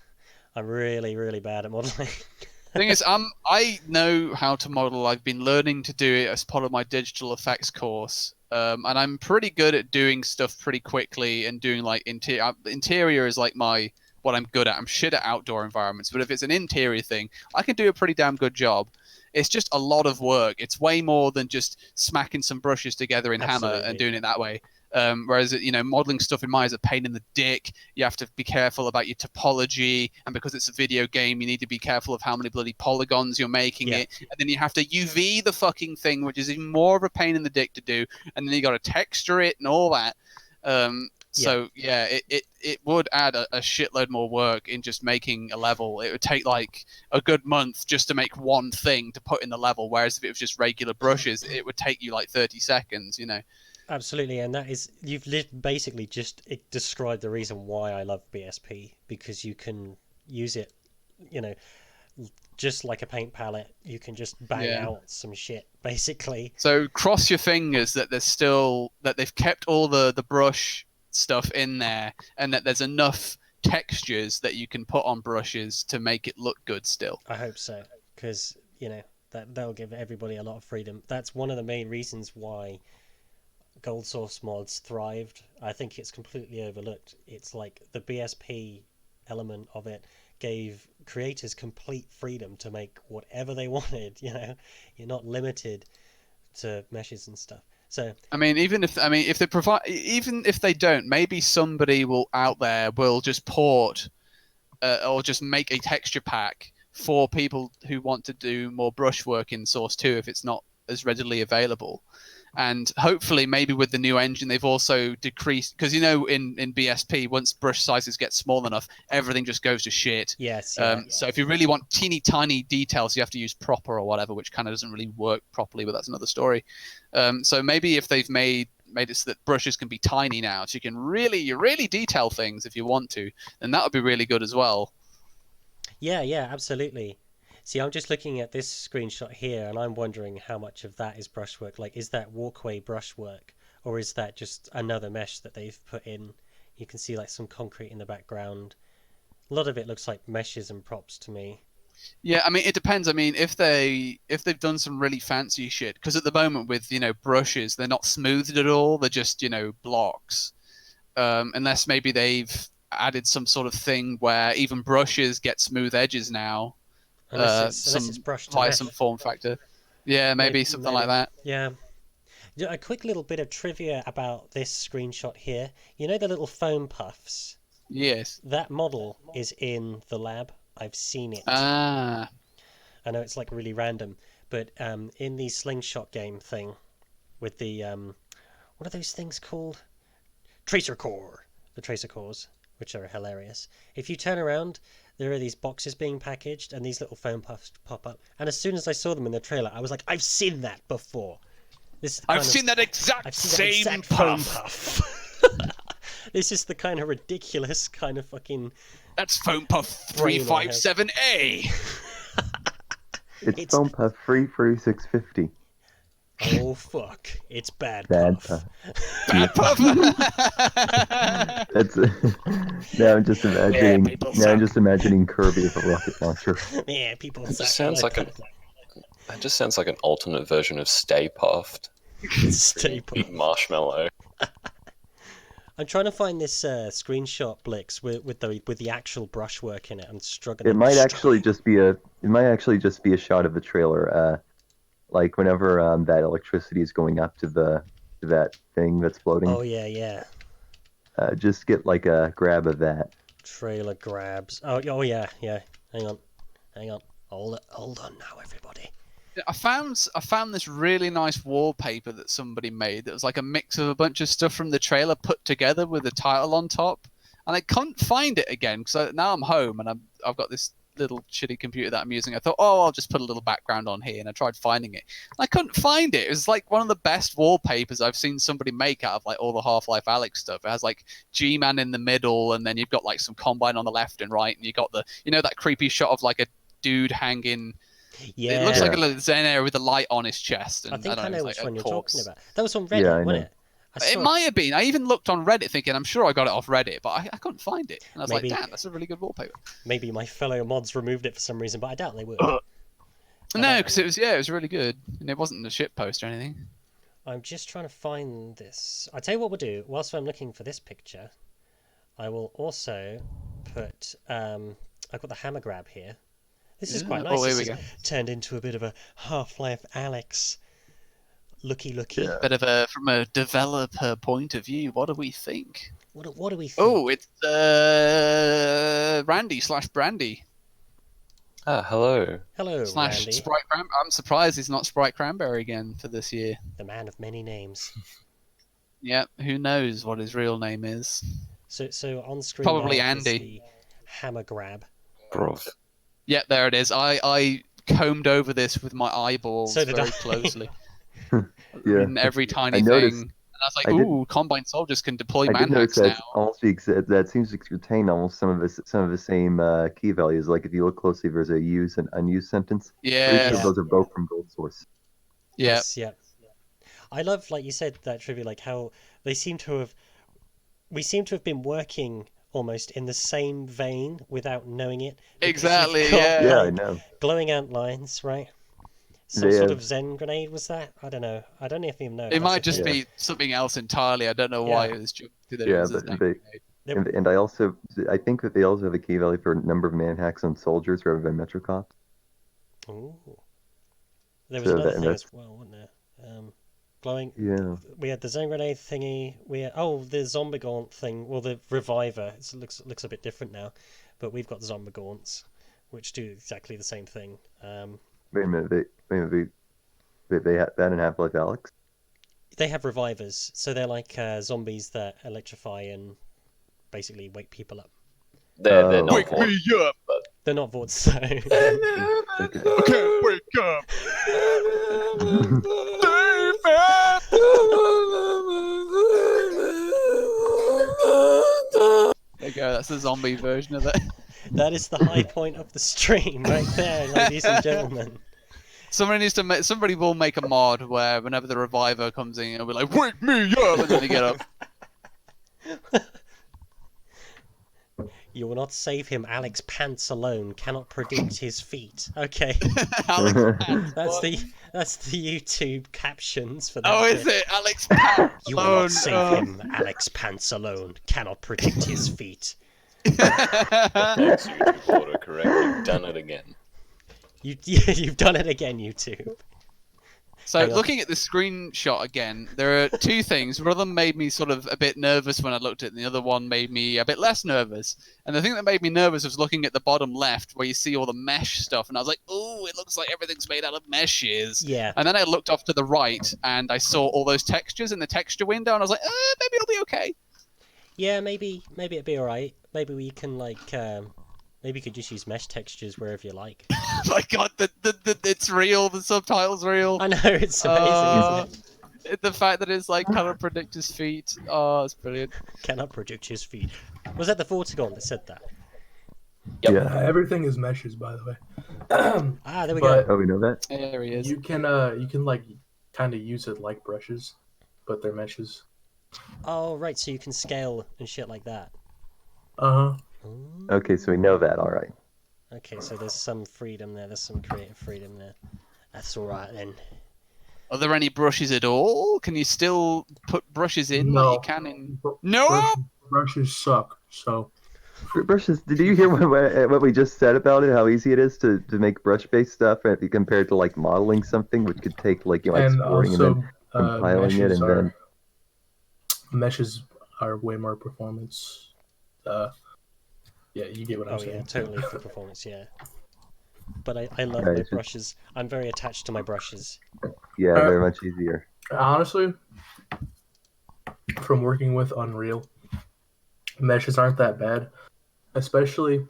I'm really, really bad at modeling. Thing is, I know how to model. I've been learning to do it as part of my digital effects course, and I'm pretty good at doing stuff pretty quickly and doing like interior is like what I'm good at. I'm shit at outdoor environments, but if it's an interior thing, I can do a pretty damn good job. It's just a lot of work. It's way more than just smacking some brushes together in Hammer Absolutely. and doing it that way. Whereas, modeling stuff in Maya is a pain in the dick. You have to be careful about your topology, and because it's a video game, you need to be careful of how many bloody polygons you're making Yeah. it. And then you have to UV the fucking thing, which is even more of a pain in the dick to do. And then you got to texture it and all that. So yeah, it would add a shitload more work in just making a level. It would take like a good month just to make one thing to put in the level, whereas if it was just regular brushes, it would take you like 30 seconds, Absolutely, and that is basically just described the reason why I love BSP, because you can use it, just like a paint palette. You can just bang Yeah. out some shit, basically. So cross your fingers that they've kept all the brush stuff in there, and that there's enough textures that you can put on brushes to make it look good still. I hope so, because that'll give everybody a lot of freedom. That's one of the main reasons why gold source mods thrived. I think it's completely overlooked. It's like the BSP element of it gave creators complete freedom to make whatever they wanted. You're not limited to meshes and stuff. So I mean, if they provide, even if they don't, maybe somebody out there will just port or just make a texture pack for people who want to do more brushwork in Source 2 if it's not as readily available. And hopefully, maybe with the new engine, they've also decreased, because in BSP, once brush sizes get small enough, everything just goes to shit. yes, So if you really want teeny tiny details, you have to use proper or whatever, which kind of doesn't really work properly, but that's another story. So maybe if they've made it so that brushes can be tiny now, so you can really detail things if you want to, then that would be really good as well. yeah, absolutely. See, I'm just looking at this screenshot here, and I'm wondering how much of that is brushwork. Like, is that walkway brushwork, or is that just another mesh that they've put in? You can see like some concrete in the background. A lot of it looks like meshes and props to me. Yeah, I mean, it depends. I mean, if they've done some really fancy shit, because at the moment with brushes, they're not smoothed at all. They're just blocks. Unless maybe they've added some sort of thing where even brushes get smooth edges now. Unless it's brushed to via mesh. some form factor. Yeah, maybe something like that. Yeah. A quick little bit of trivia about this screenshot here. You know the little foam puffs? Yes. That model is in the lab. I've seen it. Ah. I know it's like really random, but in the slingshot game thing with the what are those things called? Tracer core. The tracer cores, which are hilarious. If you turn around, there are these boxes being packaged, and these little foam puffs pop up. And as soon as I saw them in the trailer, I was like, I've seen that before. I've seen that exact same foam puff. puff. This is the kind of ridiculous kind of fucking. That's foam puff 357A. It's foam puff free for 650. Oh fuck! It's bad Puff. Bad puff. That's now I'm just imagining. I'm just imagining Kirby with a rocket launcher. Yeah, people. It just sounds like an alternate version of Stay Puffed. Stay Puft. Marshmallow. I'm trying to find this screenshot, Blix, with the actual brushwork in it. I'm struggling. It might actually just be a shot of the trailer. Like whenever that electricity is going up to that thing that's floating. Oh yeah. Just get like a grab of that. Trailer grabs. Oh yeah. Hang on. Hold on now, everybody. I found this really nice wallpaper that somebody made that was like a mix of a bunch of stuff from the trailer put together with the title on top, and I couldn't find it again because now I'm home and I've got this little shitty computer that I'm using. I thought, oh, I'll just put a little background on here, and I tried finding it. I couldn't find it. It was like one of the best wallpapers I've seen somebody make out of like all the Half-Life Alyx stuff. It has like G-Man in the middle, and then you've got like some Combine on the left and right, and you got the that creepy shot of like a dude hanging. Yeah. It looks like a little Zen area with a light on his chest. And, I think I know which one you're talking about. That was on Yeah, Reddit, I wasn't know. it? It might have been. I even looked on Reddit thinking, I'm sure I got it off Reddit, but I couldn't find it. And I was Maybe- like, damn, that's a really good wallpaper. Maybe my fellow mods removed it for some reason, but I doubt they would. No, don't because it was really good. And it wasn't a shit post or anything. I'm just trying to find this. I'll tell you what we'll do. Whilst I'm looking for this picture, I will also put... I've got the hammer grab here. This is quite Yeah. nice. Oh, here This we is go. turned into a bit of a Half-Life Alyx looky. Yeah. Bit of from a developer point of view, what do we think? What do we think? Oh, it's Randy/Brandy Hello. Hello, / Randy, Sprite Cranberry. I'm surprised he's not Sprite Cranberry again for this year. the man of many names. Yeah, who knows what his real name is? So on screen Probably now is Andy. the hammer grab. Bro. Yeah, there it is. I combed over this with my eyeballs So did very I. closely. Yeah. In every tiny I thing. noticed- And I was like, I did- ooh, Combine Soldiers can deploy I did notice manhacks that now. almost that seems to contain almost some of the same key values. Like if you look closely, there's a use and unused sentence. Pretty Yeah, sure those are both from Gold Source. yeah. Yes, yeah. I love, like you said, that trivia, like how we seem to have been working almost in the same vein without knowing it. Because Exactly, you've got, yeah. Yeah, I like, know. glowing outlines, right? Some They sort have- of Zen grenade was that? I don't know. I don't even know. if It that's might a just thing. be something else entirely. I don't know why Yeah. it was jumped to that Yeah, it was a but Zen they- grenade. And I think that they also have a key value for a number of manhacks on soldiers rather than Metrocops. Ooh. There was So another that- thing that's- as well, wasn't there? Glowing. Yeah. We had the Zen grenade thingy. We had, the Zombigaunt thing. Well, the Reviver. It looks a bit different now, but we've got the Zombigaunts, which do exactly the same thing. Wait a minute. They had that in Half-Life Alyx. They have revivers, so they're like zombies that electrify and basically wake people up. They're Oh. not Wake Vaughn. me up! They're not Vorts, so Okay. I can't wake up! There you go, that's the zombie version of it. that is the high point of the stream right there, ladies and gentlemen. Somebody will make a mod where whenever the reviver comes in, it'll be like, wake me up! And then they get up. You will not save him. Alyx Pants alone cannot predict his feet. Okay, Alex that's the YouTube captions for that. Oh, bit. is it? Alex Pants You will alone. not save him. Alyx Pants alone cannot predict his feet. Thanks, YouTube autocorrect. You've done it again. You've done it again, YouTube. So Hang on. looking at the screenshot again, there are two things. One of them made me sort of a bit nervous when I looked at it, and the other one made me a bit less nervous. And the thing that made me nervous was looking at the bottom left where you see all the mesh stuff, and I was like, "Oh, it looks like everything's made out of meshes." Yeah. And then I looked off to the right, and I saw all those textures in the texture window, and I was like, "Maybe it'll be okay." Yeah, maybe it'd be alright. Maybe we can maybe you could just use mesh textures wherever you like. My God, it's real. The subtitle's real. I know, it's amazing, isn't it? The fact that it's like cannot predict his feet. Oh, it's brilliant. Cannot predict his feet. Was that the Vortigaunt that said that? Yep. Yeah. Everything is meshes, by the way. Ah, there we But- go. Oh, we know that. There he is. You can like kind of use it like brushes, but they're meshes. Oh, right, so you can scale and shit like that. Uh huh. Ooh. Okay, so we know that. All right. Okay, so there's some freedom there. There's some creative freedom there. That's alright then. Are there any brushes at all? Can you still put brushes in No. like you can in? No. Brushes suck. So Brushes. Did you hear what we just said about it? How easy it is to make brush-based stuff, if you compared to like modeling something, which could take like and exploring and also then compiling it, meshes and then meshes are way more performance. Yeah, you get what I'm Oh saying. yeah, totally for performance. Yeah. But I love Right, my it's just- brushes. I'm very attached to my brushes. Yeah, they're much easier. Honestly, from working with Unreal, meshes aren't that bad, especially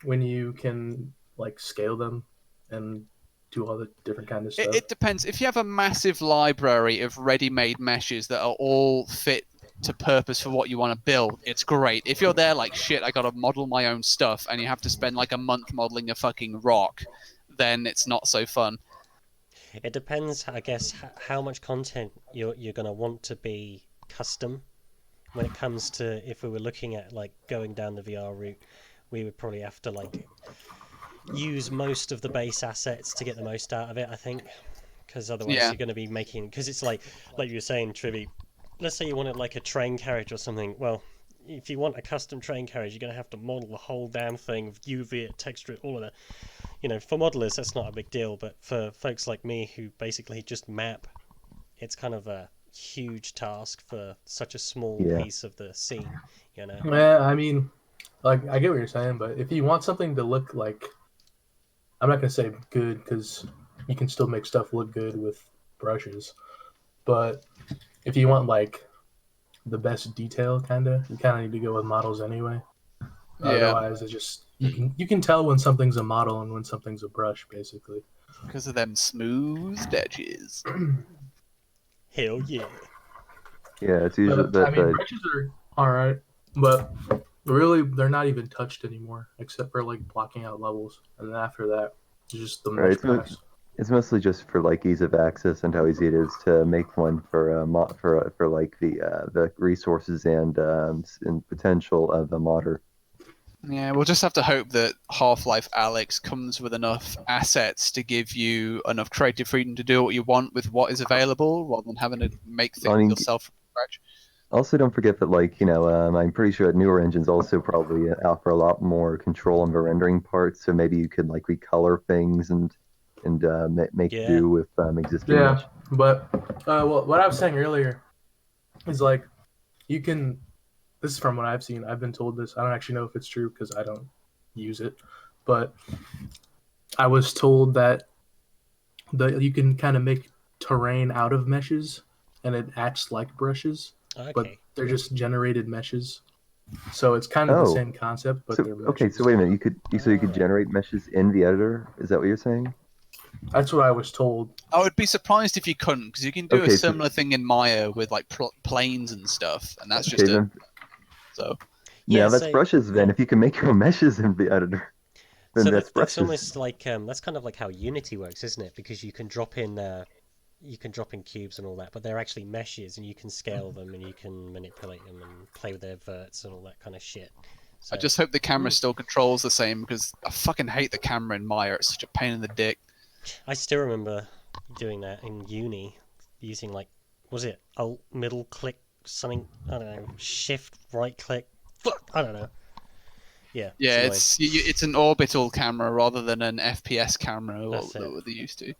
when you can like scale them and do all the different kind of stuff. It depends. If you have a massive library of ready-made meshes that are all fit to purpose for what you want to build, it's great. If you're there like, shit, I got to model my own stuff, and you have to spend like a month modeling a fucking rock, then it's not so fun. It depends, I guess, how much content you're gonna want to be custom. When it comes to, if we were looking at like going down the VR route, we would probably have to like use most of the base assets to get the most out of it, I think, because otherwise Yeah. you're going to be making, because it's like you were saying, Trivy, let's say you wanted like a train carriage or something. Well, if you want a custom train carriage, you're going to have to model the whole damn thing, UV it, texture it, all of that. You know, for modelers that's not a big deal, but for folks like me who basically just map, it's kind of a huge task for such a small Yeah. piece of the scene, you know. Yeah, I mean, like I get what you're saying, but if you want something to look like, I'm not gonna say good because you can still make stuff look good with brushes, but if you want like the best detail, you kind of need to go with models anyway. Yeah. Otherwise, it's just you can tell when something's a model and when something's a brush, basically. Because of them smooth edges. Hell yeah. Yeah, it's usually But I mean, the brushes are all right, but really they're not even touched anymore, except for like blocking out levels, and then after that, it's just the Right, mesh pass. it's mostly just for like ease of access and how easy it is to make one for for like the resources and potential of the modder. Yeah, we'll just have to hope that Half-Life Alyx comes with enough assets to give you enough creative freedom to do what you want with what is available, rather than having to make things I mean, yourself from scratch. Also, don't forget that, like, I'm pretty sure that newer engines also probably offer a lot more control on the rendering part. So maybe you could like recolor things and make Yeah. do with existing. Yeah, but well, what I was saying earlier is like you can. This is from what I've seen. I've been told this. I don't actually know if it's true because I don't use it, but I was told that you can kind of make terrain out of meshes, and it acts like brushes, but Okay. they're just generated meshes. So it's kind of the Oh. same concept, but So they're meshes. okay, so wait a minute. You could generate meshes in the editor. Is that what you're saying? That's what I was told. I would be surprised if you couldn't, because you can do a Okay, so- similar thing in Maya with like planes and stuff, and that's just Okay, it. then So Yeah, now that's so- brushes. Then if you can make your own meshes in the editor, then So that's that's brushes. almost like that's kind of like how Unity works, isn't it? Because you can drop in cubes and all that, but they're actually meshes, and you can scale them and you can manipulate them and play with their verts and all that kind of shit. So I just hope the camera still controls the same, because I fucking hate the camera in Maya. It's such a pain in the dick. I still remember doing that in uni, using like, was it alt middle click something? I don't know, shift right click. Fuck, I don't know. Yeah. Yeah, annoying. it's an orbital camera rather than an FPS camera That's that they're used to.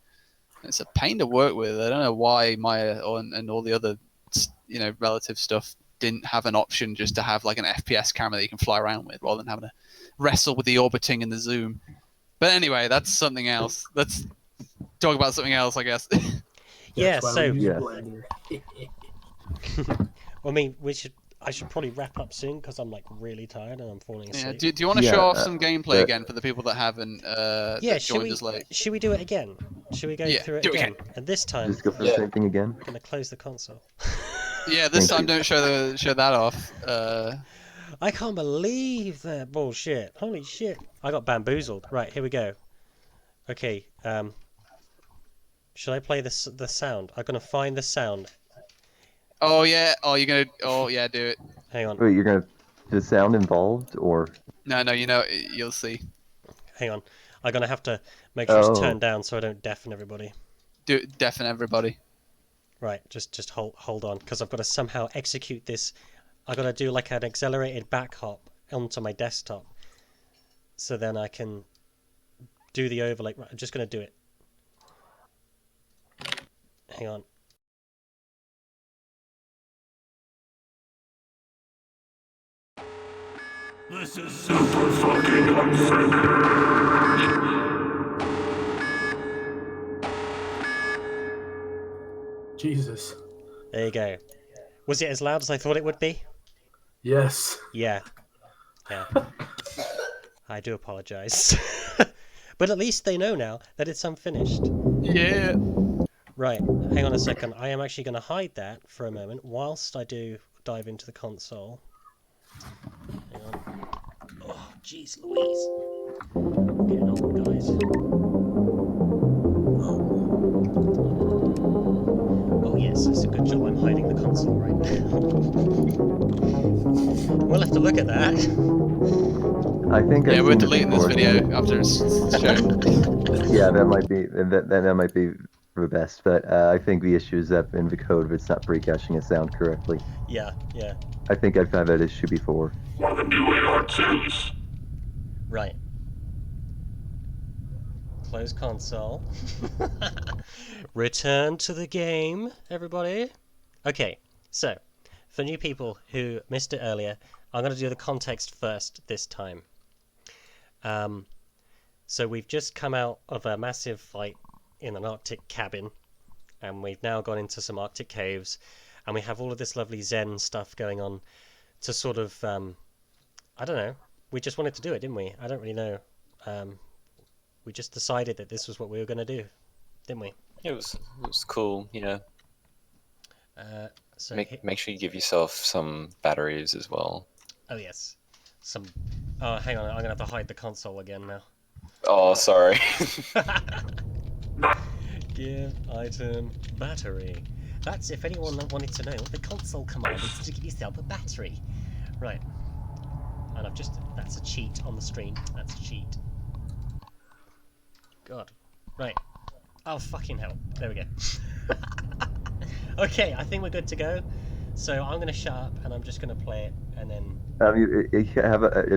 It's a pain to work with. I don't know why Maya and all the other relative stuff didn't have an option just to have like an FPS camera that you can fly around with, rather than having to wrestle with the orbiting and the zoom. But anyway, that's something else. Let's talk about something else, I guess. Yeah, That's why so- we use Yeah. Blender. I mean, I should probably wrap up soon because I'm like really tired and I'm falling Yeah. asleep. Do you want to Yeah, show off some gameplay but- again for the people that haven't Yeah, that should joined we? us late? Should we do it again? Should we go Yeah, through it do it again? And this time, Just go for Yeah. the same thing again. I'm gonna close the console. Yeah, this Thank time you. don't show that off. I can't believe that bullshit. Holy shit! I got bamboozled. Right, here we go. Okay. Should I play the sound? I'm gonna find the sound. Oh yeah. Oh, you're gonna. Oh yeah, do it. Hang on. Wait, you're gonna the sound involved or No, you'll see. Hang on. I'm gonna have to make sure it's Oh. turned down so I don't deafen everybody. Do it, deafen everybody. Right, just hold on, because I've got to somehow execute this. I've got to do like an accelerated back hop onto my desktop, so then I can do the overlay. Right, I'm just gonna do it. Hang on. This is super fucking unfair. Jesus. There you go. Was it as loud as I thought it would be? Yes. Yeah. Yeah. I do apologize. But at least they know now that it's unfinished. Yeah. Right, hang on a second. I am actually going to hide that for a moment whilst I do dive into the console. Hang on. Oh, jeez Louise. I'm getting old, guys. Oh, yes, it's a good job I'm hiding the console right now. We'll have to look at that. I think Yeah, I've we're seen it deleting this before. video after it's shown. Yeah, that might be that might be for the best. But I think the issue is that in the code, if it's not pre-caching its sound correctly. Yeah, yeah. I think I've had that issue before. Or the new AR2s. Right. Close console. Return to the game, everybody. Okay, so, for new people who missed it earlier, I'm going to do the context first this time. So we've just come out of a massive fight in an Arctic cabin, and we've now gone into some Arctic caves, and we have all of this lovely Zen stuff going on to sort of, I don't know, we just wanted to do it, didn't we? I don't really know. We just decided that this was what we were going to do, didn't we? It was cool, you know. So Make sure you give yourself some batteries as well. oh yes, some. Oh, hang on, I'm gonna have to hide the console again now. Oh, sorry. Give item battery. That's if anyone wanted to know. The console command is to give yourself a battery. Right. And I've just. That's a cheat on the screen. That's a cheat. God. Right. Oh, fucking hell. There we go. Okay, I think we're good to go. So I'm going to shut up and I'm just going to play it and then...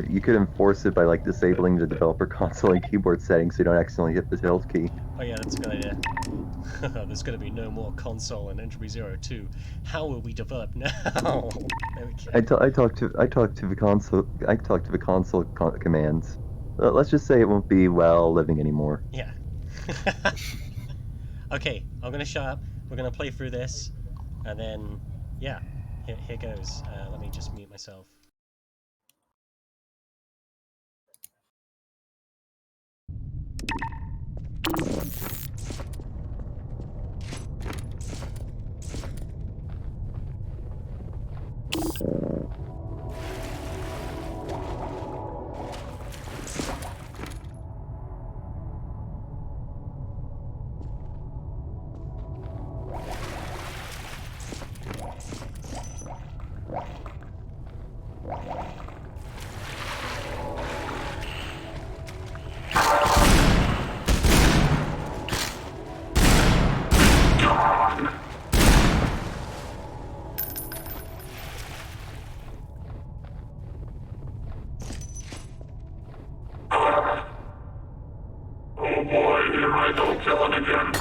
You could enforce it by like disabling the developer console and keyboard settings so you don't accidentally hit the tilt key. Oh yeah, that's a good idea. There's going to be no more console in Entropy 02. How will we develop now? There we go. I talked to the console. I talked to the console commands. Let's just say it won't be living anymore. Yeah. Okay, I'm going to shut up. We're going to play through this. And then, yeah, here goes. Let me just mute myself. Oh boy, here I go killing again.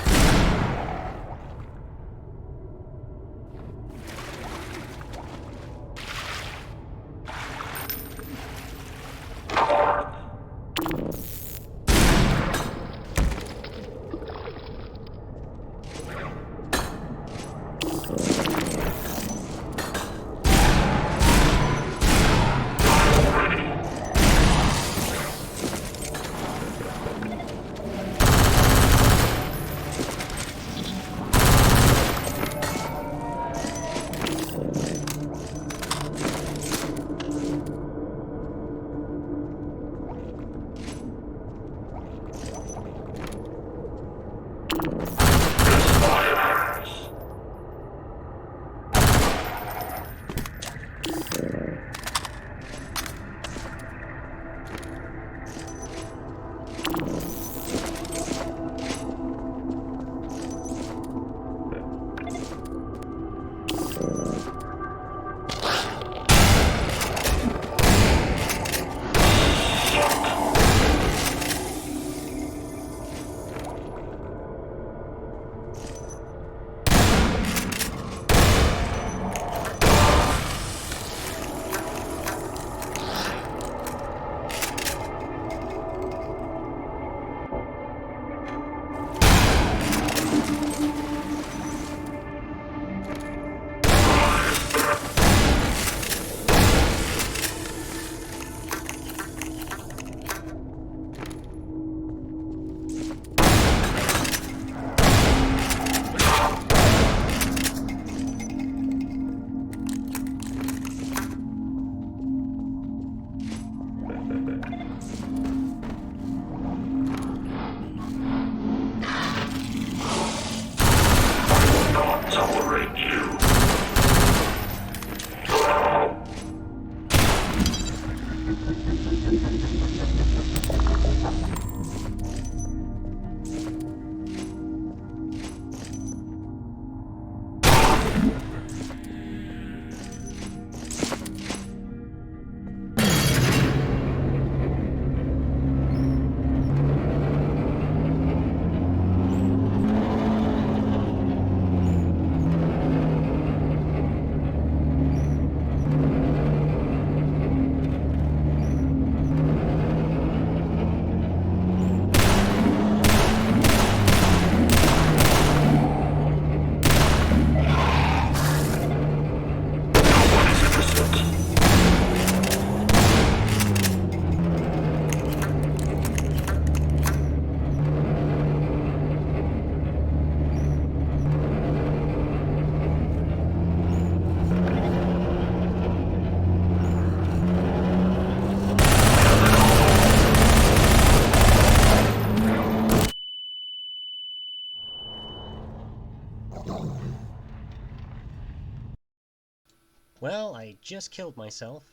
Well, I just killed myself.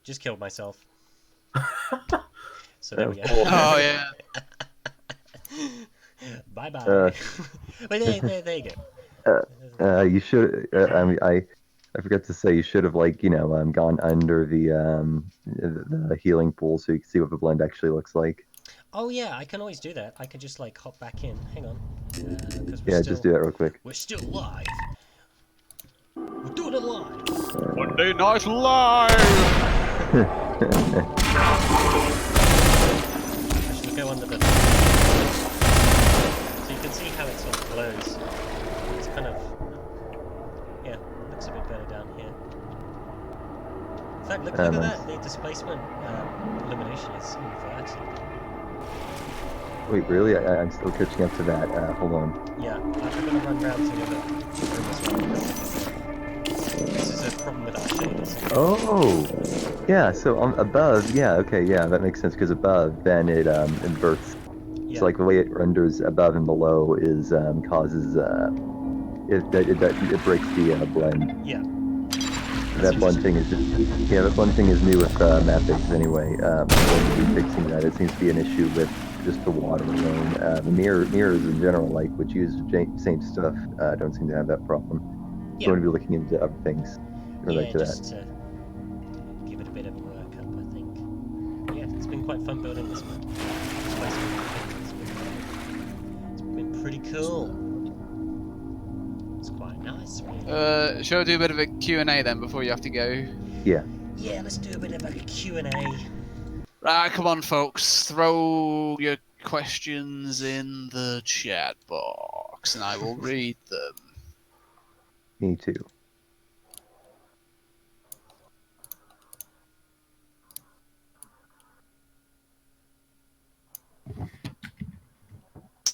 Just killed myself. So there we go. Oh yeah. Bye bye. But there you go. You should. I forgot to say you should have gone under the healing pool so you can see what the blend actually looks like. Oh yeah, I can always do that. I could just like hop back in. Hang on. 'Cause Yeah, just do that real quick. We're still live. We're doing it live. Monday Night Live. I should go under the. So you can see how it sort of glows. It's kind of. Yeah, looks a bit better down here. In fact, look at nice. that. The displacement illumination is inverted. Wait, really? I'm still catching up to that. Hold on. Yeah, I'm going to run round to the other room as well. This is a problem with our shaders. Oh, yeah. So above, yeah. Okay, yeah, that makes sense because above, then it inverts. Yeah. So like the way it renders above and below is causes it breaks the blend. Yeah. That blend thing is that blend thing is new with Mapix anyway. We're going to be fixing that. It seems to be an issue with just the water alone. The mirrors in general, like which use the same stuff, don't seem to have that problem. Yeah. We're going to be looking into other things related to just that. to give it a bit of a workup, I think. Yeah, it's been quite fun building this one. It's been pretty cool. It's quite nice, really. Shall I do a bit of a Q&A then before you have to go? Yeah. Yeah, let's do a bit of a Q&A. Right, come on, folks. Throw your questions in the chat box, and I will read them. Me too.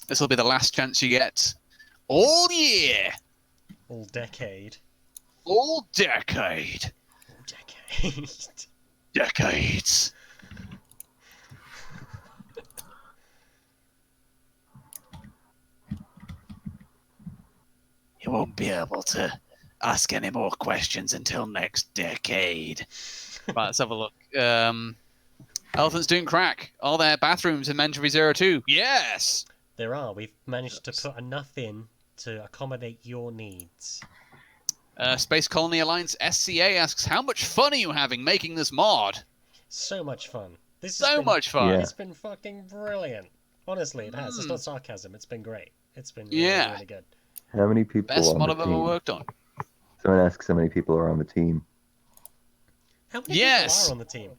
This will be the last chance you get all year, All decade. all decade, All decade. decades. You won't be able to ask any more questions until next decade. Right, let's have a look. Elephants doing crack. Are there bathrooms in Entropy 02? Yes! There are. We've managed to put enough in to accommodate your needs. Space Colony Alliance SCA asks, how much fun are you having making this mod? So much fun. This So has been, much fun. Yeah. It's been fucking brilliant. Honestly, it has. It's not sarcasm. It's been great. It's been really, Yeah. really good. How many people Best on mod the I've ever team? worked on. Someone asks how many people are on the team. How many Yes. people are on the team?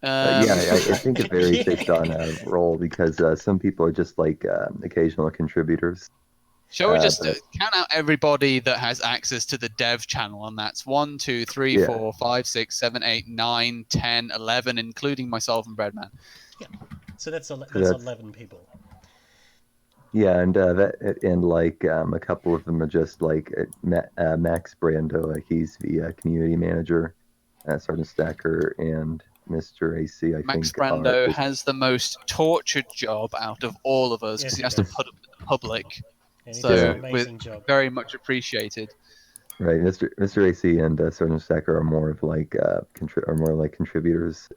Yeah, I think it varies based on role because some people are just like occasional contributors. Shall we just but- count out everybody that has access to the dev channel? And that's 1, 2, 3, Yeah. 4, 5, 6, 7, 8, 9, 10, 11, including myself and Breadman. So that's that's- 11 people. Yeah, and a couple of them are just like Max Brando, like he's the community manager, Sergeant Stacker, and Mr. AC. I Max think Brando has the most tortured job out of all of us Yes, because he he has to does. put up with the public. And he So, does an with- amazing job. Very much appreciated. right. Mr. AC and Sergeant Stacker are more of like contributors.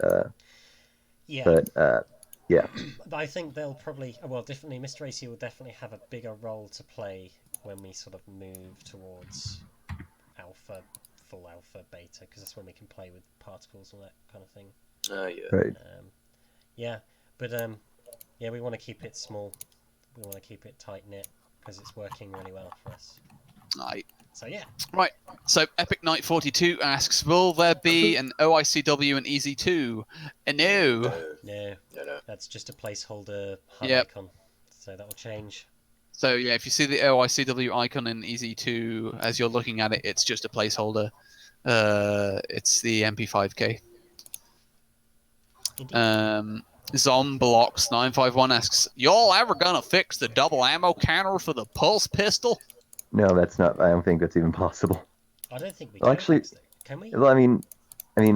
Yeah. But yeah, I think they'll probably, well, definitely, Mr. AC will definitely have a bigger role to play when we sort of move towards alpha, full alpha, beta, because that's when we can play with particles and that kind of thing. Yeah. right. Yeah, but yeah, we want to keep it small. We want to keep it tight knit because it's working really well for us. Right. So yeah, Right. So Epic Knight 42 asks, will there be an OICW and EZ2? No. no, No. that's just a placeholder HUD Yep. icon, so that will change. So yeah, if you see the OICW icon in EZ2 as you're looking at it, it's just a placeholder. It's the MP5K. Indeed. Zomblox951 asks, y'all ever gonna fix the double ammo counter for the pulse pistol? No, that's not. I don't think that's even possible. I don't think we well, can actually- fix it. Can we? Well, I mean,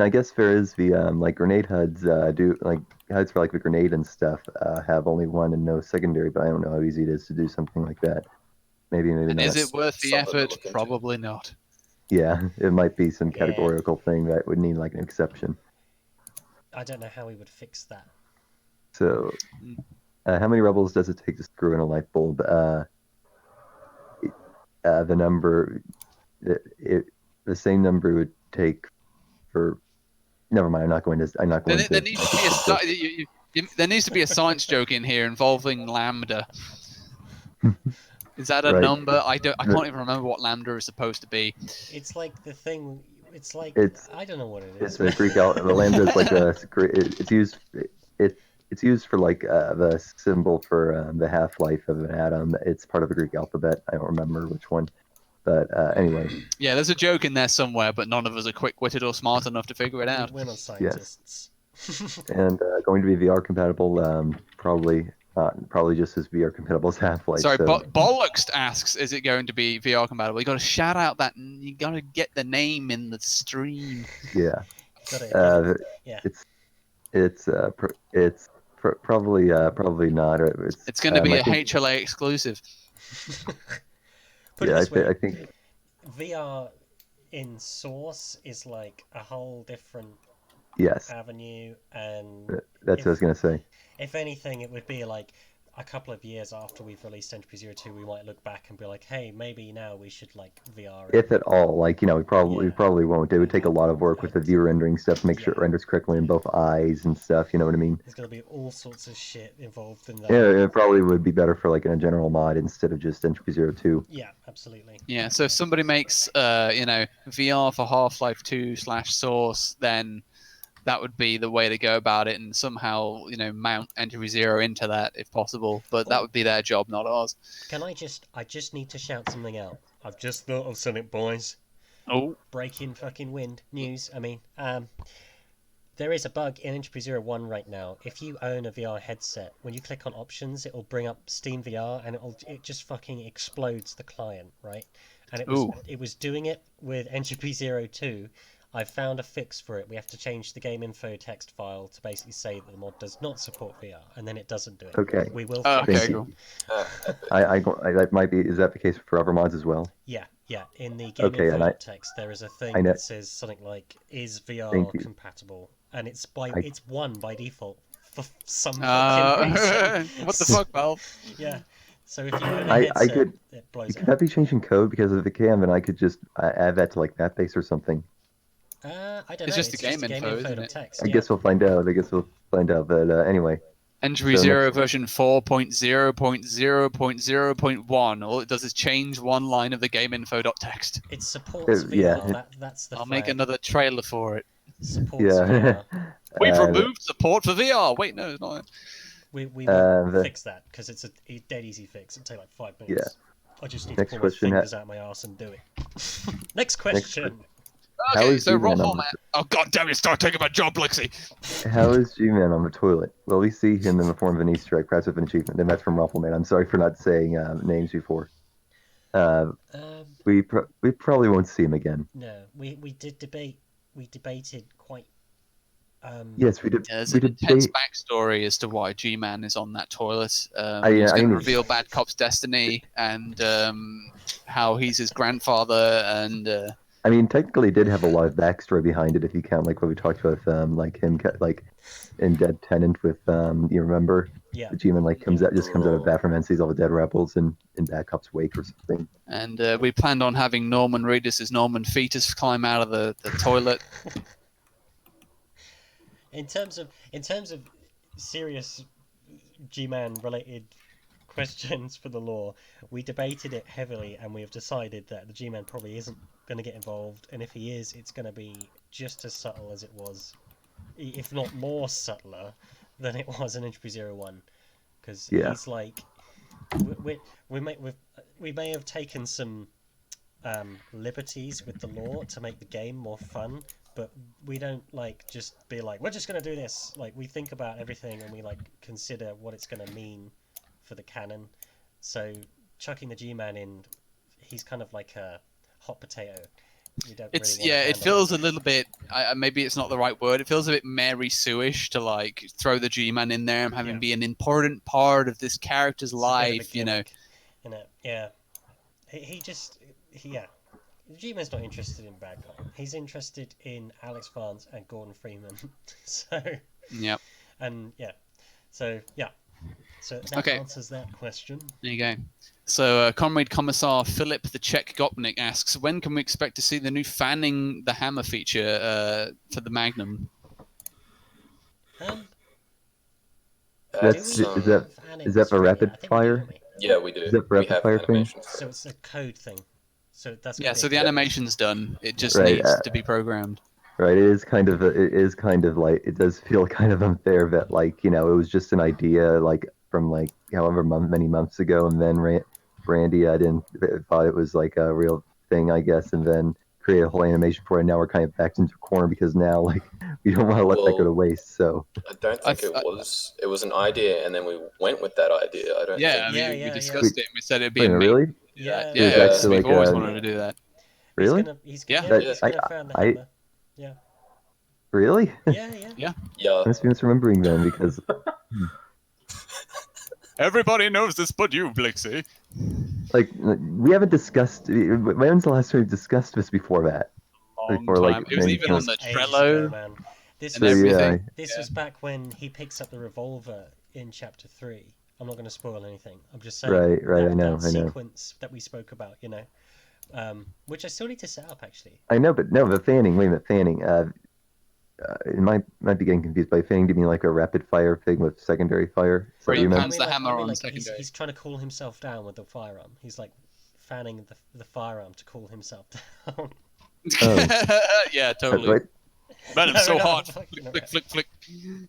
I guess there is the like grenade HUDs do like HUDs for like the grenade and stuff have only one and no secondary, but I don't know how easy it is to do something like that. maybe And not. is it worth the something to effort? look into. Probably not. Yeah, it might be some Yeah. categorical thing that would need like an exception. I don't know how we would fix that. So, Mm. how many rebels does it take to screw in a light bulb? The number, the same number would take for. Never mind. I'm not going to. I'm not going There to. needs to be there needs to be a science joke in here involving lambda. Is that a Right. number? I can't even remember what lambda is supposed to be. It's like the thing. It's like It's I don't know what it it's is. a Greek the lambda is like it's used it's used for like the symbol for the half-life of an atom. It's part of the Greek alphabet. I don't remember which one, but anyway. Yeah, there's a joke in there somewhere, but none of us are quick-witted or smart enough to figure it out. We're not scientists. And going to be VR compatible, probably not, probably just as VR compatible as Half-Life. Sorry, so. Bollocks asks, is it going to be VR compatible? You got to shout out that. You got to get the name in the stream. Yeah. Yeah. It's probably not. It's going to be I a think- HLA exclusive. Put it Yeah, this way, I think VR in Source is like a whole different yes. avenue, and That's what I was gonna say. if anything, it would be like a couple of years after we've released Entropy 02, we might look back and be like, hey, maybe now we should like VR it. If at all, like we probably won't. It would take a lot of work with the view rendering stuff to make sure it Yeah. renders correctly in both eyes and stuff. You know what I mean? There's going to be all sorts of shit involved in that. Yeah, it probably would be better for like in a general mod instead of just Entropy 02. Yeah, absolutely. Yeah, so if somebody makes, VR for Half-Life 2/Source, then that would be the way to go about it, and somehow, mount Entropy 0 into that if possible. But that would be their job, not ours. I just need to shout something out. I've just thought of something, boys. Oh, Breaking fucking wind news. There is a bug in Entropy 01 right now. If you own a VR headset, when you click on options, it will bring up Steam VR, and it just fucking explodes the client, right? And it was doing it with Entropy 02. I found a fix for it. We have to change the game info text file to basically say that the mod does not support VR, and then it doesn't do it. Okay. We will oh fix okay, it. cool. That might be. Is that the case for other mods as well? Yeah. In the game Okay, info and text, there is a thing I know- that says something like, "Is VR Thank you. compatible?" And it's one by default for some fucking reason. What the fuck, Valve? Yeah. So if you own a I headset, could- it blows Could out. that be changing code because of the cam, and I could just add that to like Mapbase or something? I don't know. It's just the game info, isn't it? text. I guess we'll find out. But anyway. Entropy So 0 version 4.0.0.0.1. All it does is change one line of the game info.txt. It supports Yeah. VR. That's the I'll make flag. another trailer for it. Supports Yeah. VR. We've Uh, removed support for VR. Wait, no, it's not. We will the- fix that because it's a dead easy fix. It'll take like 5 minutes. I just need Next to pull my question, fingers out my arse and do it. Next question. How Okay, is so G-Man raw on format. Oh god damn it! Start taking my job, Lixie. How is G-Man on the toilet? Well, we see him in the form of an Easter egg, perhaps with an achievement. And that's from Ruffleman. I'm sorry for not saying names before. We probably won't see him again. No, we did debate. We debated quite. Yes, we did. Yeah, there's we an intense debate. backstory as to why G-Man is on that toilet. He's I going to mean- reveal Bad Cop's destiny and how he's his grandfather and. I mean, technically, it did have a lot of backstory behind it. If you count like what we talked about, like him, like in Dead Tenant with you remember? Yeah. The G-Man comes out of a bathroom and sees all the dead rebels in Bad Cop's wake or something. And we planned on having Norman Reedus as Norman Fetus climb out of the toilet. In terms of serious G-Man related questions for the lore, we debated it heavily, and we have decided that the G-Man probably isn't going to get involved, and if he is, it's going to be just as subtle as it was, if not more subtler than it was in Entropy 01, because he's like, we may have taken some liberties with the lore to make the game more fun, but we don't just be like, we're just going to do this. We think about everything, and we consider what it's going to mean for the canon. So chucking the G-Man in, he's kind of like a hot potato. You don't It's really wanna it handle feels a little bit. Maybe it's not the right word. It feels a bit Mary Sue-ish to throw the G-Man in there and have him be an important part of this character's It's a bit of a life. gimmick, innit? Yeah. yeah. G-Man's not interested in bad guy. He's interested in Alex Vance and Gordon Freeman. So, Yep. and yeah. So, yeah. So that Okay. answers that question. There you go. So, Comrade Commissar Philip the Czech Gopnik asks, when can we expect to see the new fanning the hammer feature for the Magnum? That's Do we is have that animes for for it? rapid I think we do, fire? don't we? Yeah, we do. Is that for We rapid have fire thing? animations for So it. it's a code thing. So that's Yeah, gonna be so a the code. animation's done. It just Right, needs to be programmed. Right, it is kind of like it does feel kind of unfair that like it was just an idea like from like however many months ago, and then Randy thought it was like a real thing, I guess, and then created a whole animation for it. And now we're kind of backed into a corner because now like we don't want to let that go to waste. So I don't think it was. It was an idea, and then we went with that idea. I don't Yeah, think. I mean, we discussed it and we said it'd be wait, amazing. really? To do that. Yeah, It was Yeah, actually we've like always a- wanted to do that. Really? He's Yeah. gonna Yeah. fan the hammer. Yeah. Really? Yeah. Yeah. I must be misremembering then because Everybody knows this but you, Blixie. like we haven't discussed. When's the last time we discussed this before that? Long Before, like, time. It was Randy even came on the Ages ago, Trello man. This and was everything. this was back when he picks up the revolver in chapter 3. I'm not going to spoil anything. I'm just saying. Right, That, I know. that sequence that we spoke about, which I still need to set up actually. I know, but no, the fanning. Wait a minute, fanning. It might be getting confused by fanning. Do you mean like a rapid fire thing with secondary fire? So Where you you meant? pounce the hammer on secondary. He's trying to cool himself down with the firearm. He's like fanning the firearm to cool himself down. Yeah, totally. What? Man, I'm No, so no, hot. fucking Flick.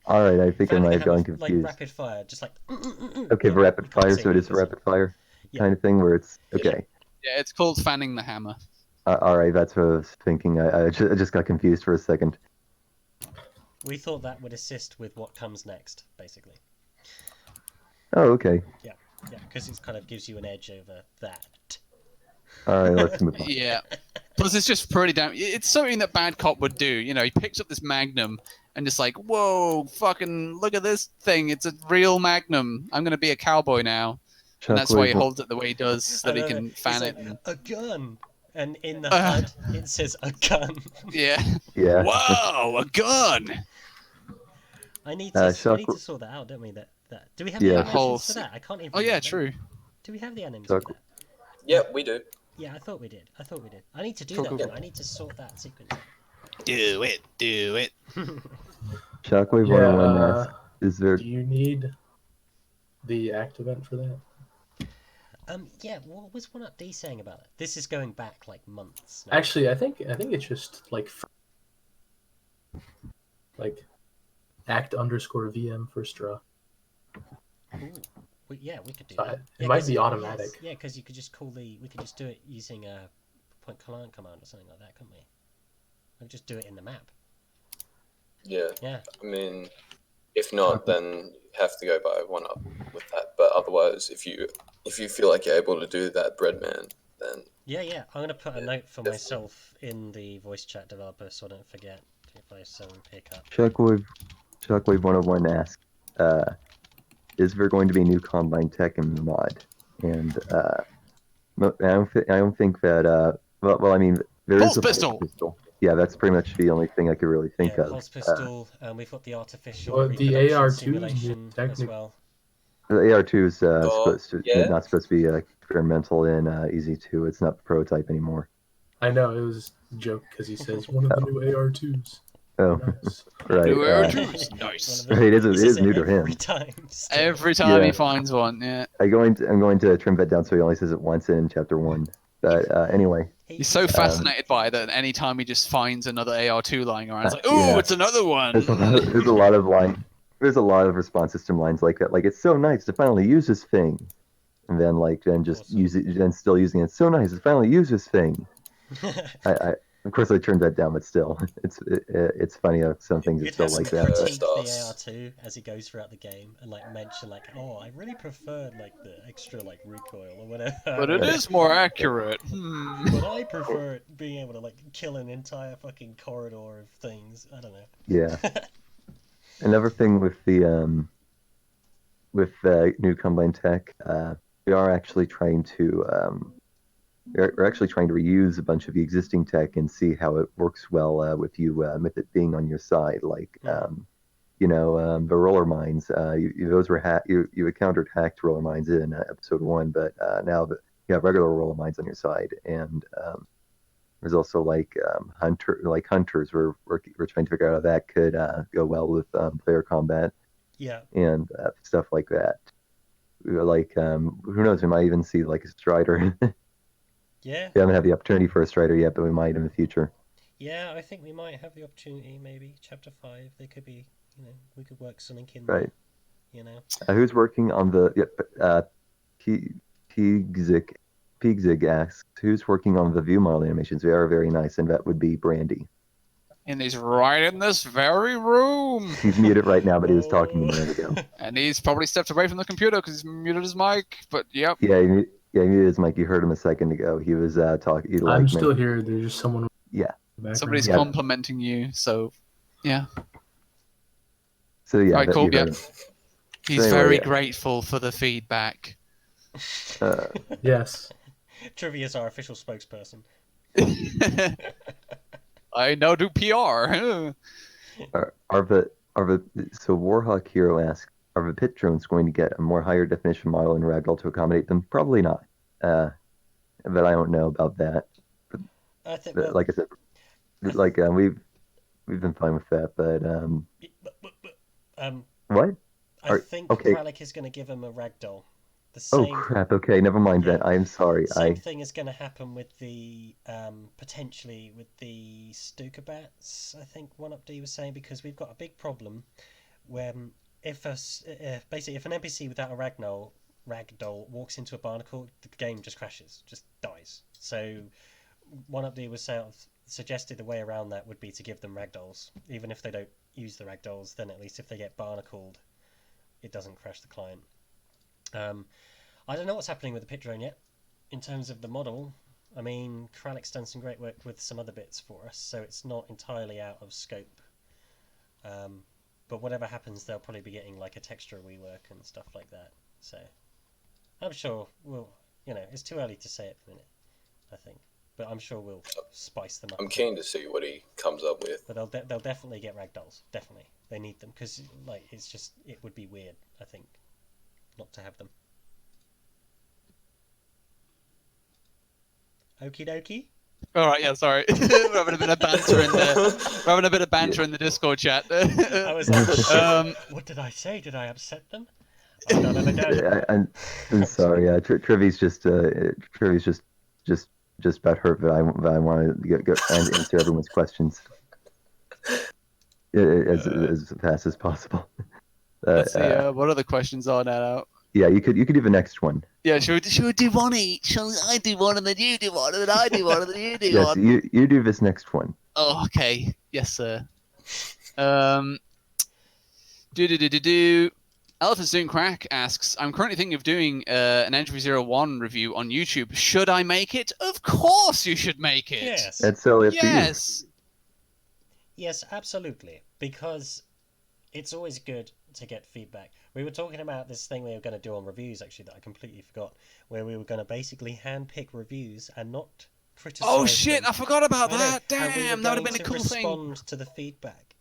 All right, I think I Fanning might the have gone hammer, like confused. rapid fire, just like. Okay, for rapid you can't fire, see so it me, is a because- rapid fire Yeah. kind of thing where it's okay. Yeah, it's called fanning the hammer. All right, that's what I was thinking. I just got confused for a second. We thought that would assist with what comes next, basically. Oh, okay. Yeah, because it kind of gives you an edge over that. All right, let's move on. Yeah. Plus, it's just pretty damn. It's something that Bad Cop would do. He picks up this Magnum and just like, whoa, fucking look at this thing. It's a real Magnum. I'm gonna be a cowboy now. And that's why he holds it the way he does, so that he can fan it. Like, a gun, and in the HUD it says a gun. Yeah. Yeah. Whoa, a gun. I need to sort that out, don't we? That do we have the animations for that? I can't even. Oh yeah, remember. true. Do we have the animations for that? Yeah, we do. Yeah, I thought we did. I need to do that. Though. I need to sort that sequence out. Do it. Shockwave 101 asks, is there? Do you need the act event for that? Yeah. What was 1UP saying about it? This is going back like months. Now. Actually, I think it's just like act_VM first draw. Ooh. Yeah, we could do So that. it might be automatic. Yeah, because you could just we could just do it using a point command or something like that, couldn't we? We could just do it in the map. Yeah. Yeah. I mean, if not, then you have to go by 1UP with that. But otherwise, if you feel like you're able to do that, Breadman, then Yeah. I'm gonna put a note for myself in the voice chat developer so I don't forget if I pick up. Shockwave 101 asks, is there going to be new Combine Tech in the mod? And I don't think that. Well, I mean, there is a Pulse pistol. Yeah, that's pretty much the only thing I could really think of. Pulse pistol, and we've got the artificial Well, the reproduction AR2 simulation as well. The AR2 is yeah. not supposed to be experimental in EZ2. It's not the prototype anymore. I know, it was a joke because he says one of the new AR2s. Oh, Nice. right. New AR2s. Nice. Right, it is new to him. Every time. still. Every time he Yeah. finds one, yeah. I'm going to trim that down so he only says it once in chapter 1. But anyway, He's so fascinated by it that any time he just finds another AR2 lying around, it's like, oh, Yeah. it's another one. there's a lot of response system lines like that. Like, it's so nice to finally use this thing, and then just Awesome. use it, then still using it. It's so nice to finally use this thing. I of course I turned that down, but still, it's funny how some things are You'd still have like to that. critique But, the AR2 as he goes throughout the game and mention oh, I really preferred the extra recoil or whatever. But it is more accurate. But I prefer being able to kill an entire fucking corridor of things. I don't know. yeah. Another thing with the new Combine Tech, we are actually trying to we're actually trying to reuse a bunch of the existing tech and see how it works well with with it being on your side. Like, the roller mines. Those were you encountered hacked roller mines in episode 1, but now that you have regular roller mines on your side, and there's also hunters. We're trying to figure out how that could go well with player combat. Yeah. And stuff like that. Who knows? We might even see like a strider. Yeah. We haven't had the opportunity for a strider yet, but we might in the future. Yeah, I think we might have the opportunity. Maybe chapter 5. There could be, we could work something in Right. there. Who's working on the? Pigzig asks, who's working on the view model animations? They are very nice, and that would be Brandy. And he's right in this very room. He's muted right now, but he was talking a minute ago. And he's probably stepped away from the computer because he's muted his mic. But yep. Yeah, he muted his mic. You heard him a second ago. He was talking. I'm still here. There's just someone. Yeah. Somebody's complimenting you. So, yeah. So yeah. Right, cool. Yeah. He's very grateful for the feedback. Yes. Trivia's our official spokesperson. I now do PR. So Warhawk Hero asks, are the pit drones going to get a more higher definition model in Ragdoll to accommodate them? Probably not. But I don't know about that. But, like I said, we've been fine with that. But what? I think Kralik is going to give him a ragdoll. Oh crap! Okay, never mind that. I am sorry. Same thing is going to happen with the potentially with the Stuka bats. I think One Up D was saying, because we've got a big problem when basically if an NPC without a ragdoll walks into a barnacle, the game just crashes, just dies. So One Up D was suggested the way around that would be to give them ragdolls, even if they don't use the ragdolls. Then at least if they get barnacled, it doesn't crash the client. I don't know what's happening with the pit drone yet in terms of the model. I mean, Kralik's done some great work with some other bits for us, so it's not entirely out of scope. But whatever happens, they'll probably be getting like a texture rework and stuff like that. So I'm sure it's too early to say at the minute, I think, but I'm sure we'll spice them up. I'm keen to see what he comes up with. But they'll definitely get ragdolls. Definitely, they need them, because it would be weird, I think, not to have them. Okie dokie. All right, yeah, sorry. We're having a bit of banter in the Discord chat. I was like, what did I say? Did I upset them? Oh, no. I'm sorry. Trivy's just about hurt, but I want to go and answer everyone's questions as fast as possible. Let's see. What other questions are now? Yeah, you could do the next one. Yeah, should we do one each? Shall I do one and then you do one and then I do one and then you do one? Yes, you do this next one. Oh, okay. Yes, sir. Elephant Soon Crack asks, I'm currently thinking of doing an Entropy 01 review on YouTube. Should I make it? Of course you should make it. Yes. That's so up to you. Yes, absolutely. Because it's always good to get feedback. We were talking about this thing we were going to do on reviews, actually, that I completely forgot, where we were going to basically handpick reviews and not criticize. Oh shit! them. I forgot about that. And Damn, that would have been a cool thing. Respond to the feedback.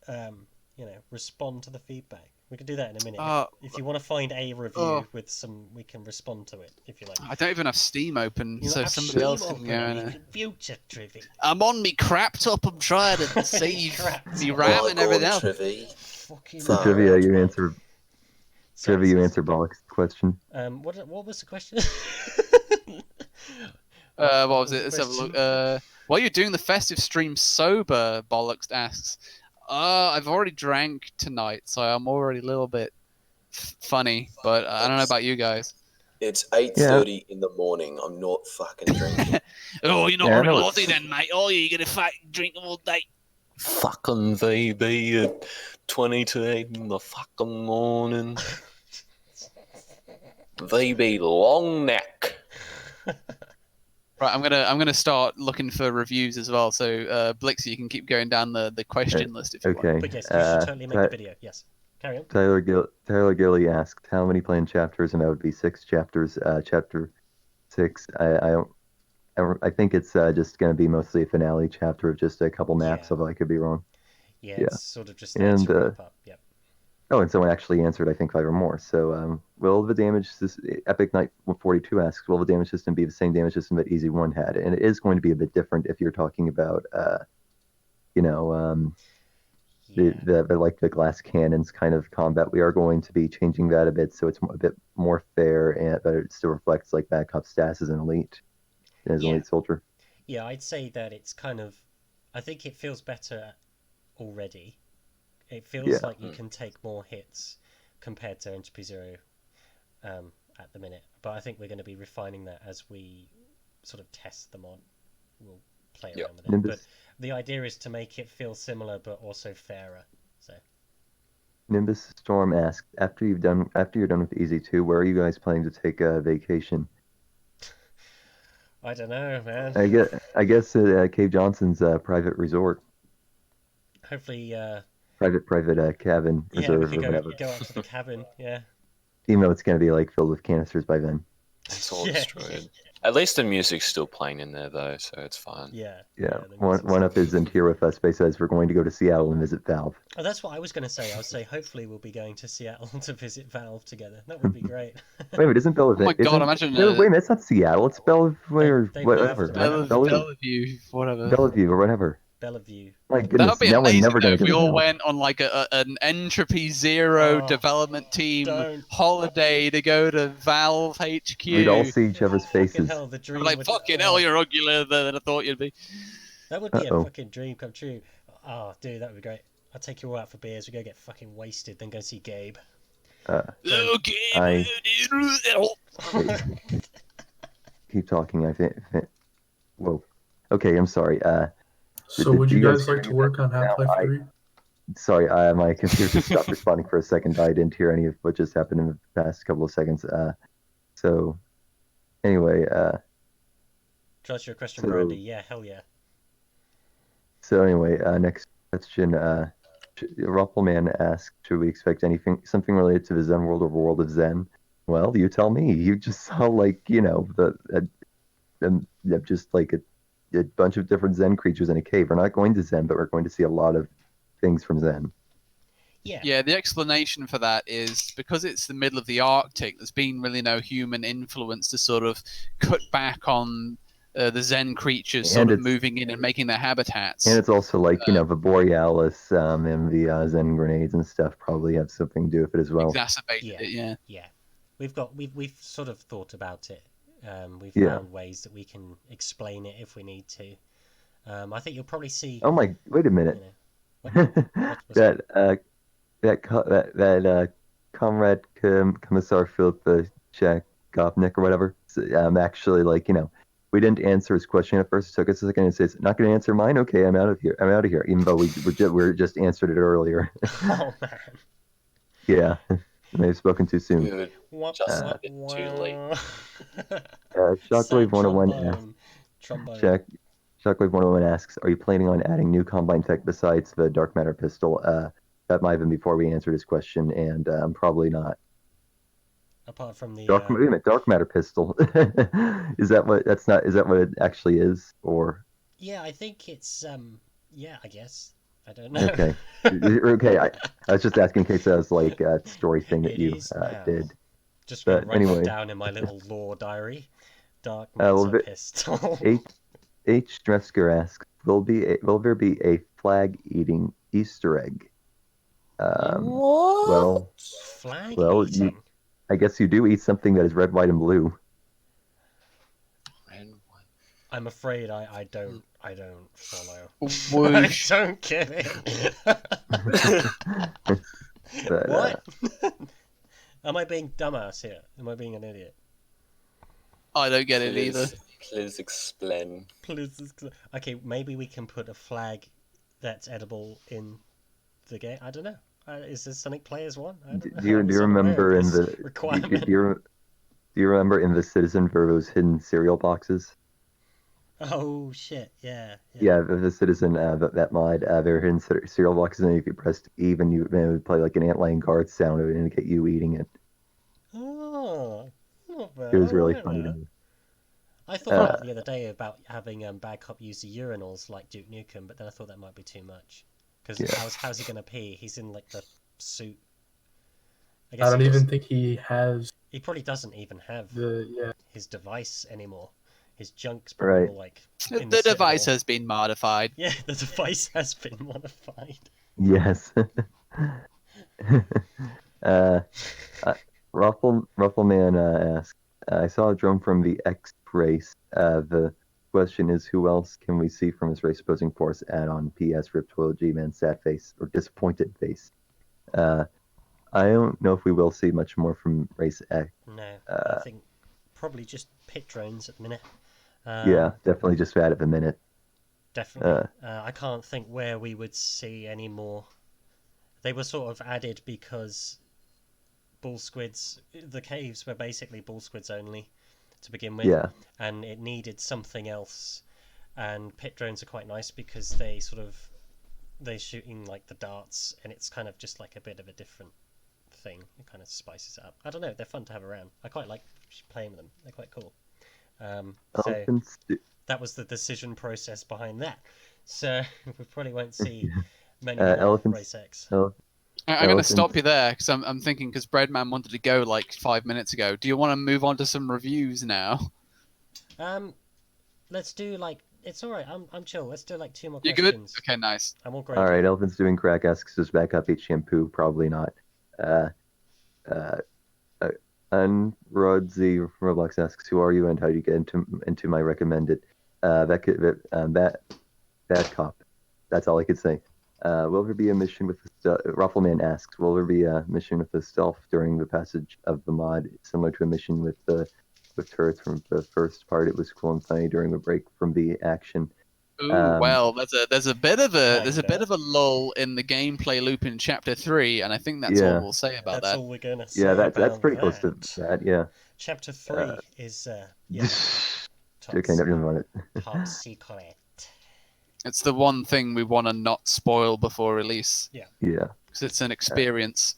Respond to the feedback. We could do that in a minute. If you want to find a review with some, we can respond to it if you like. I don't even have Steam open, so somebody else can go in. Future Trivy. I'm on me crap top. I'm trying to save me RAM and everything else. Trivia, you answer. Trivia, you answer Bollock's question. What was the question? What was it? Let's have a look. While you're doing the festive stream sober, Bollocks asks. I've already drank tonight, so I'm already a little bit funny, but I don't know about you guys. It's 8:30 in the morning. I'm not fucking drinking. Oh, you're not very naughty then, mate. Oh, you're gonna fucking drink all day. Fucking VB at 20 to 8 in the fucking morning. VB long neck. Right, I'm gonna start looking for reviews as well. So Blixie, you can keep going down the question list if you want. But yes, you should totally make a video. Yes, carry on. Tyler Gilly asked how many planned chapters, and that would be 6 chapters. Chapter 6. I don't I think it's just going to be mostly a finale chapter of just a couple maps, Yeah. although I could be wrong. Yeah, Yeah. it's sort of just there And, to wrap up. Yep. Oh, and someone actually answered, I think, 5 or more. So, will the damage Epic Knight 42 asks, will the damage system be the same damage system that Easy 1 had? And it is going to be a bit different if you're talking about, you know, Yeah. the like the glass cannons kind of combat. We are going to be changing that a bit, so it's a bit more fair, and but it still reflects like backup stats as an elite, as an Yeah. elite soldier. Yeah, I'd say that it's kind of. I think it feels better already. It feels Yeah. like you can take more hits compared to Entropy Zero at the minute. But I think we're going to be refining that as we sort of test the mod. We'll play Yep. around with it. Nimbus, But the idea is to make it feel similar but also fairer. So Nimbus Storm asks, after you're done with Easy 2, where are you guys planning to take a vacation? I don't know, man. I guess at Cave Johnson's private resort, Hopefully, private cabin yeah, we reserve could or whatever. go out to the cabin. Yeah. Even though it's going to be like filled with canisters by then. It's all Yeah. destroyed. At least the music's still playing in there though, so it's fine. Yeah. Yeah, the one music's- up isn't here with us, but he says we're going to go to Seattle and visit Valve. Oh, that's what I was going to say. I would say hopefully we'll be going to Seattle to visit Valve together. That would be great. Wait a minute, isn't Bellevue? Oh my God, isn't- imagine, No, wait a minute, it's not Seattle. It's Bellevue or They've whatever. moved. Right? Bellevue, whatever. Bellevue or whatever. Bellevue. My That goodness, would be now we're amazing never though, going if to we go to all Valve. went on like an Entropy Zero Oh, development team don't. holiday to go to Valve HQ. We'd all see each other's Fucking faces. hell, the dream I'm like, would... fucking oh, hell, you're uglier than I thought you'd be. That would be a Uh-oh. fucking dream come true. Oh, dude, that would be great. I'll take you all out for beers. We go get fucking wasted, then go see Gabe. Okay, Keep talking. I think. Whoa. Okay, I'm sorry. So Did would you you guys guys like hear to me? work on No, Half-Life I- 3? Sorry, my computer just stopped responding for a second. I didn't hear any of what just happened in the past couple of seconds. So, anyway, Trust your question, So- Brandy. Yeah, hell yeah. next question. Ruppelman asks, should we expect something related to the Zen world or World of Zen? Well, you tell me. You just saw just like a bunch of different Zen creatures in a cave. We're not going to Zen, but we're going to see a lot of things from Zen. Yeah. Yeah, the explanation for that is because it's the middle of the Arctic, there's been really no human influence to sort of cut back on the Zen creatures sort And of it's- moving in and making their habitats. And it's also like, the Borealis and the Zen grenades and stuff probably have something to do with it as well. Exacerbated Yeah. it, yeah. Yeah. We've sort of thought about it. We've Yeah. found ways that we can explain it if we need to. I think you'll probably see. Oh my, wait a minute. You know, what's that Comrade Commissar Philip Chakovnik or whatever, actually, we didn't answer his question at first. It took us a second and says, not going to answer mine? Okay, I'm out of here. Even though we just answered it earlier. Oh man. Yeah, I may have spoken too soon. Good. Just a bit too late. Shockwave 101 Sad asks, trombone. Shockwave 101 asks, are you planning on adding new combine tech besides the dark matter pistol? That might have been before we answered his question, and probably not. Apart from the Wait a minute, dark matter pistol. Is that what it actually is, or? yeah, I think it's yeah, I guess. I don't know. Okay. Okay, I was just asking in case that was like a story thing that It you is now. did. Just gonna But write anyway. it down in my little lore diary. Dark well, matter the- pistol. H. Drefsker asks, will there be a flag-eating Easter egg? Well, Flag well, eating. I guess you do eat something that is red, white, and blue. I'm afraid I don't follow. I Whoosh. don't get it. But, What? Am I being dumbass here? Am I being an idiot? I don't get it either. Please explain. Please. Okay, maybe we can put a flag that's edible in the game. I don't know. Is this something players want? I don't know. do you I'm not aware remember of in this the requirement? do you remember in the Citizen for those hidden cereal boxes? Oh shit! Yeah. Yeah, the Citizen that mod, there were hidden cereal boxes, and if you pressed even, it would play like an ant-lion guard sound. It would indicate you eating it. Oh, not bad. It was I really like funny that. to me. I thought about the other day about having Bad Cop use the urinals like Duke Nukem, but then I thought that might be too much. Because how's he gonna pee? He's in like the suit. I guess I don't even think he has he probably doesn't even have the his device anymore. His junk's probably Right. all like in The device Citadel. has been modified. Yeah, the device has been modified. Yes. uh, Ruffleman asks, I saw a drone from the X race. The question is, who else can we see from his race opposing force add-on? PS Ripped Will G-Man sad face or disappointed face. I don't know if we will see much more from race X. No, I think probably just pit drones at the minute. Yeah, definitely just that at the minute. Definitely. I can't think where we would see any more. They were sort of added because bull squids, the caves were basically bull squids only to begin with, Yeah. and it needed something else. And pit drones are quite nice because they're shooting like the darts, and it's kind of just like a bit of a different thing. It kind of spices it up. I don't know. They're fun to have around. I quite like playing with them. They're quite cool. So that was the decision process behind that. So we probably won't see many more Race X. I'm going to stop you there because I'm thinking, because Breadman wanted to go like 5 minutes ago. Do you want to move on to some reviews now? Let's do like, it's all right. I'm chill. Let's do like 2 more You questions. good? Okay, nice. I'm all great. All right, Elvin's doing crack. Asks, does backup eat shampoo? Probably not. Unrodzy Roblox asks, who are you and how do you get into my recommended? Bad cop. That's all I could say. Will there be a mission with the Ruffleman asks, will there be a mission with the stealth during the passage of the mod, similar to a mission with turrets from the first part? It was cool and funny during the break from the action. Ooh, well, there's a bit of a lull in the gameplay loop in Chapter 3, and I think that's all we'll say about that. That's all we're gonna say. Yeah, that's about pretty that. close to that. Yeah. Chapter 3 is Okay, never mind it. top secret. It's the one thing we want to not spoil before release. Yeah. Yeah. Because it's an experience.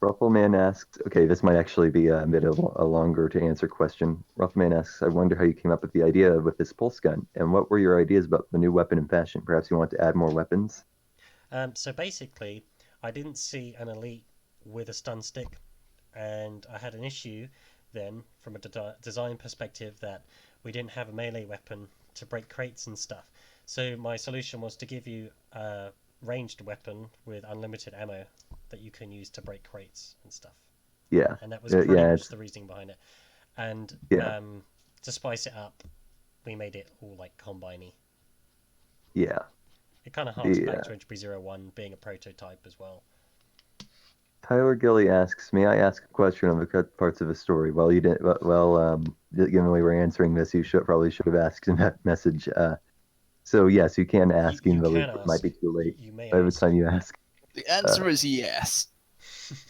Ruffleman asks, okay, this might actually be a bit of a longer to answer question. Ruffleman asks, I wonder how you came up with the idea with this pulse gun, and what were your ideas about the new weapon in fashion? Perhaps you want to add more weapons? So basically, I didn't see an elite with a stun stick, and I had an issue then from a design perspective that we didn't have a melee weapon to break crates and stuff. So my solution was to give you a ranged weapon with unlimited ammo that you can use to break crates and stuff. Yeah. And that was pretty much the reasoning behind it. And to spice it up, we made it all like combine-y. Yeah. It kind of harks back to Entropy 01 being a prototype as well. Tyler Gilly asks, may I ask a question on the parts of a story? Well, you didn't. Given the way we're answering this, you probably should have asked in that message. So yes, you can ask, even though it might be too late by the time you ask. The answer is yes.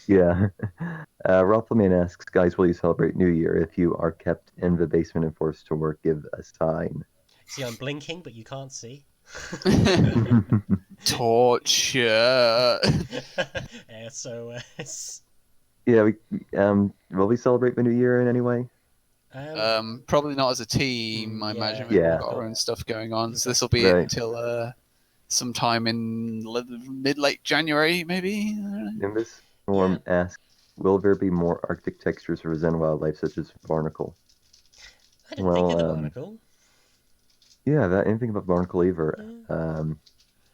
Yeah. Ruffleman asks, guys, will you celebrate New Year? If you are kept in the basement and forced to work, give a sign. See, I'm blinking, but you can't see. Torture. SOS. Yeah, will we celebrate the New Year in any way? Probably not as a team. I imagine we've got our own stuff going on. So this will be until sometime in mid-late January, maybe. Nimbus Storm asks, will there be more Arctic textures for Zen wildlife, such as barnacle? I didn't think of the barnacle. Yeah, anything about barnacle either.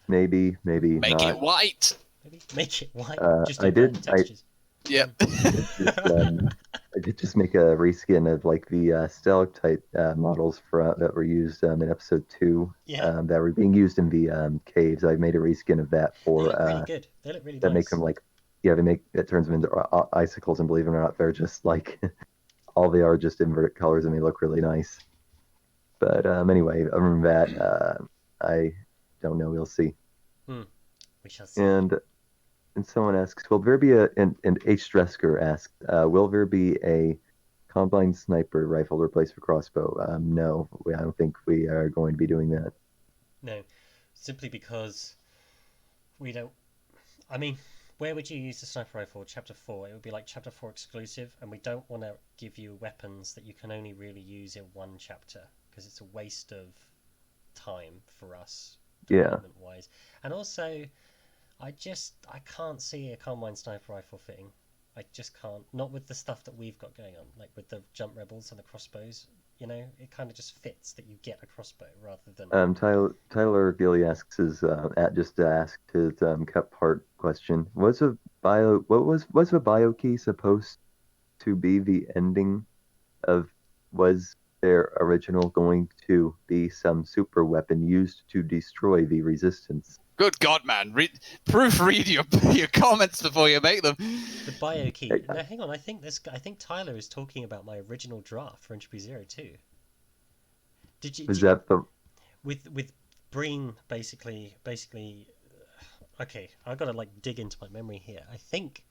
Maybe Make not. it white. Maybe make it white. Yep. I did just make a reskin of like the stalactite models that were used in episode 2 that were being used in the caves. I made a reskin of that for they look really good. They look really that nice. make them like it turns them into icicles, and believe it or not, they're just like all they are just inverted colors, and they look really nice. But anyway, other than that, I don't know. We'll see. We shall see. And someone asks, will there be and H. Dresker asks, will there be a combine sniper rifle replaced for crossbow? No, I don't think we are going to be doing that. No, simply because we don't. I mean, where would you use the sniper rifle? Chapter 4. It would be like Chapter 4 exclusive, and we don't want to give you weapons that you can only really use in one chapter because it's a waste of time for us, development-wise. And also, I can't see a Combine sniper rifle fitting. I just can't. Not with the stuff that we've got going on, like with the jump rebels and the crossbows. You know, it kind of just fits that you get a crossbow rather than. Tyler Gilly asks just asked his cut part question. Was a bio key supposed to be the ending of? Was their original going to be some super weapon used to destroy the resistance? Good God, man! Proofread your comments before you make them. The bio key. No, hang on. I think Tyler is talking about my original draft for Entropy 02. That the with Breen basically? Okay, I've got to like dig into my memory here. I think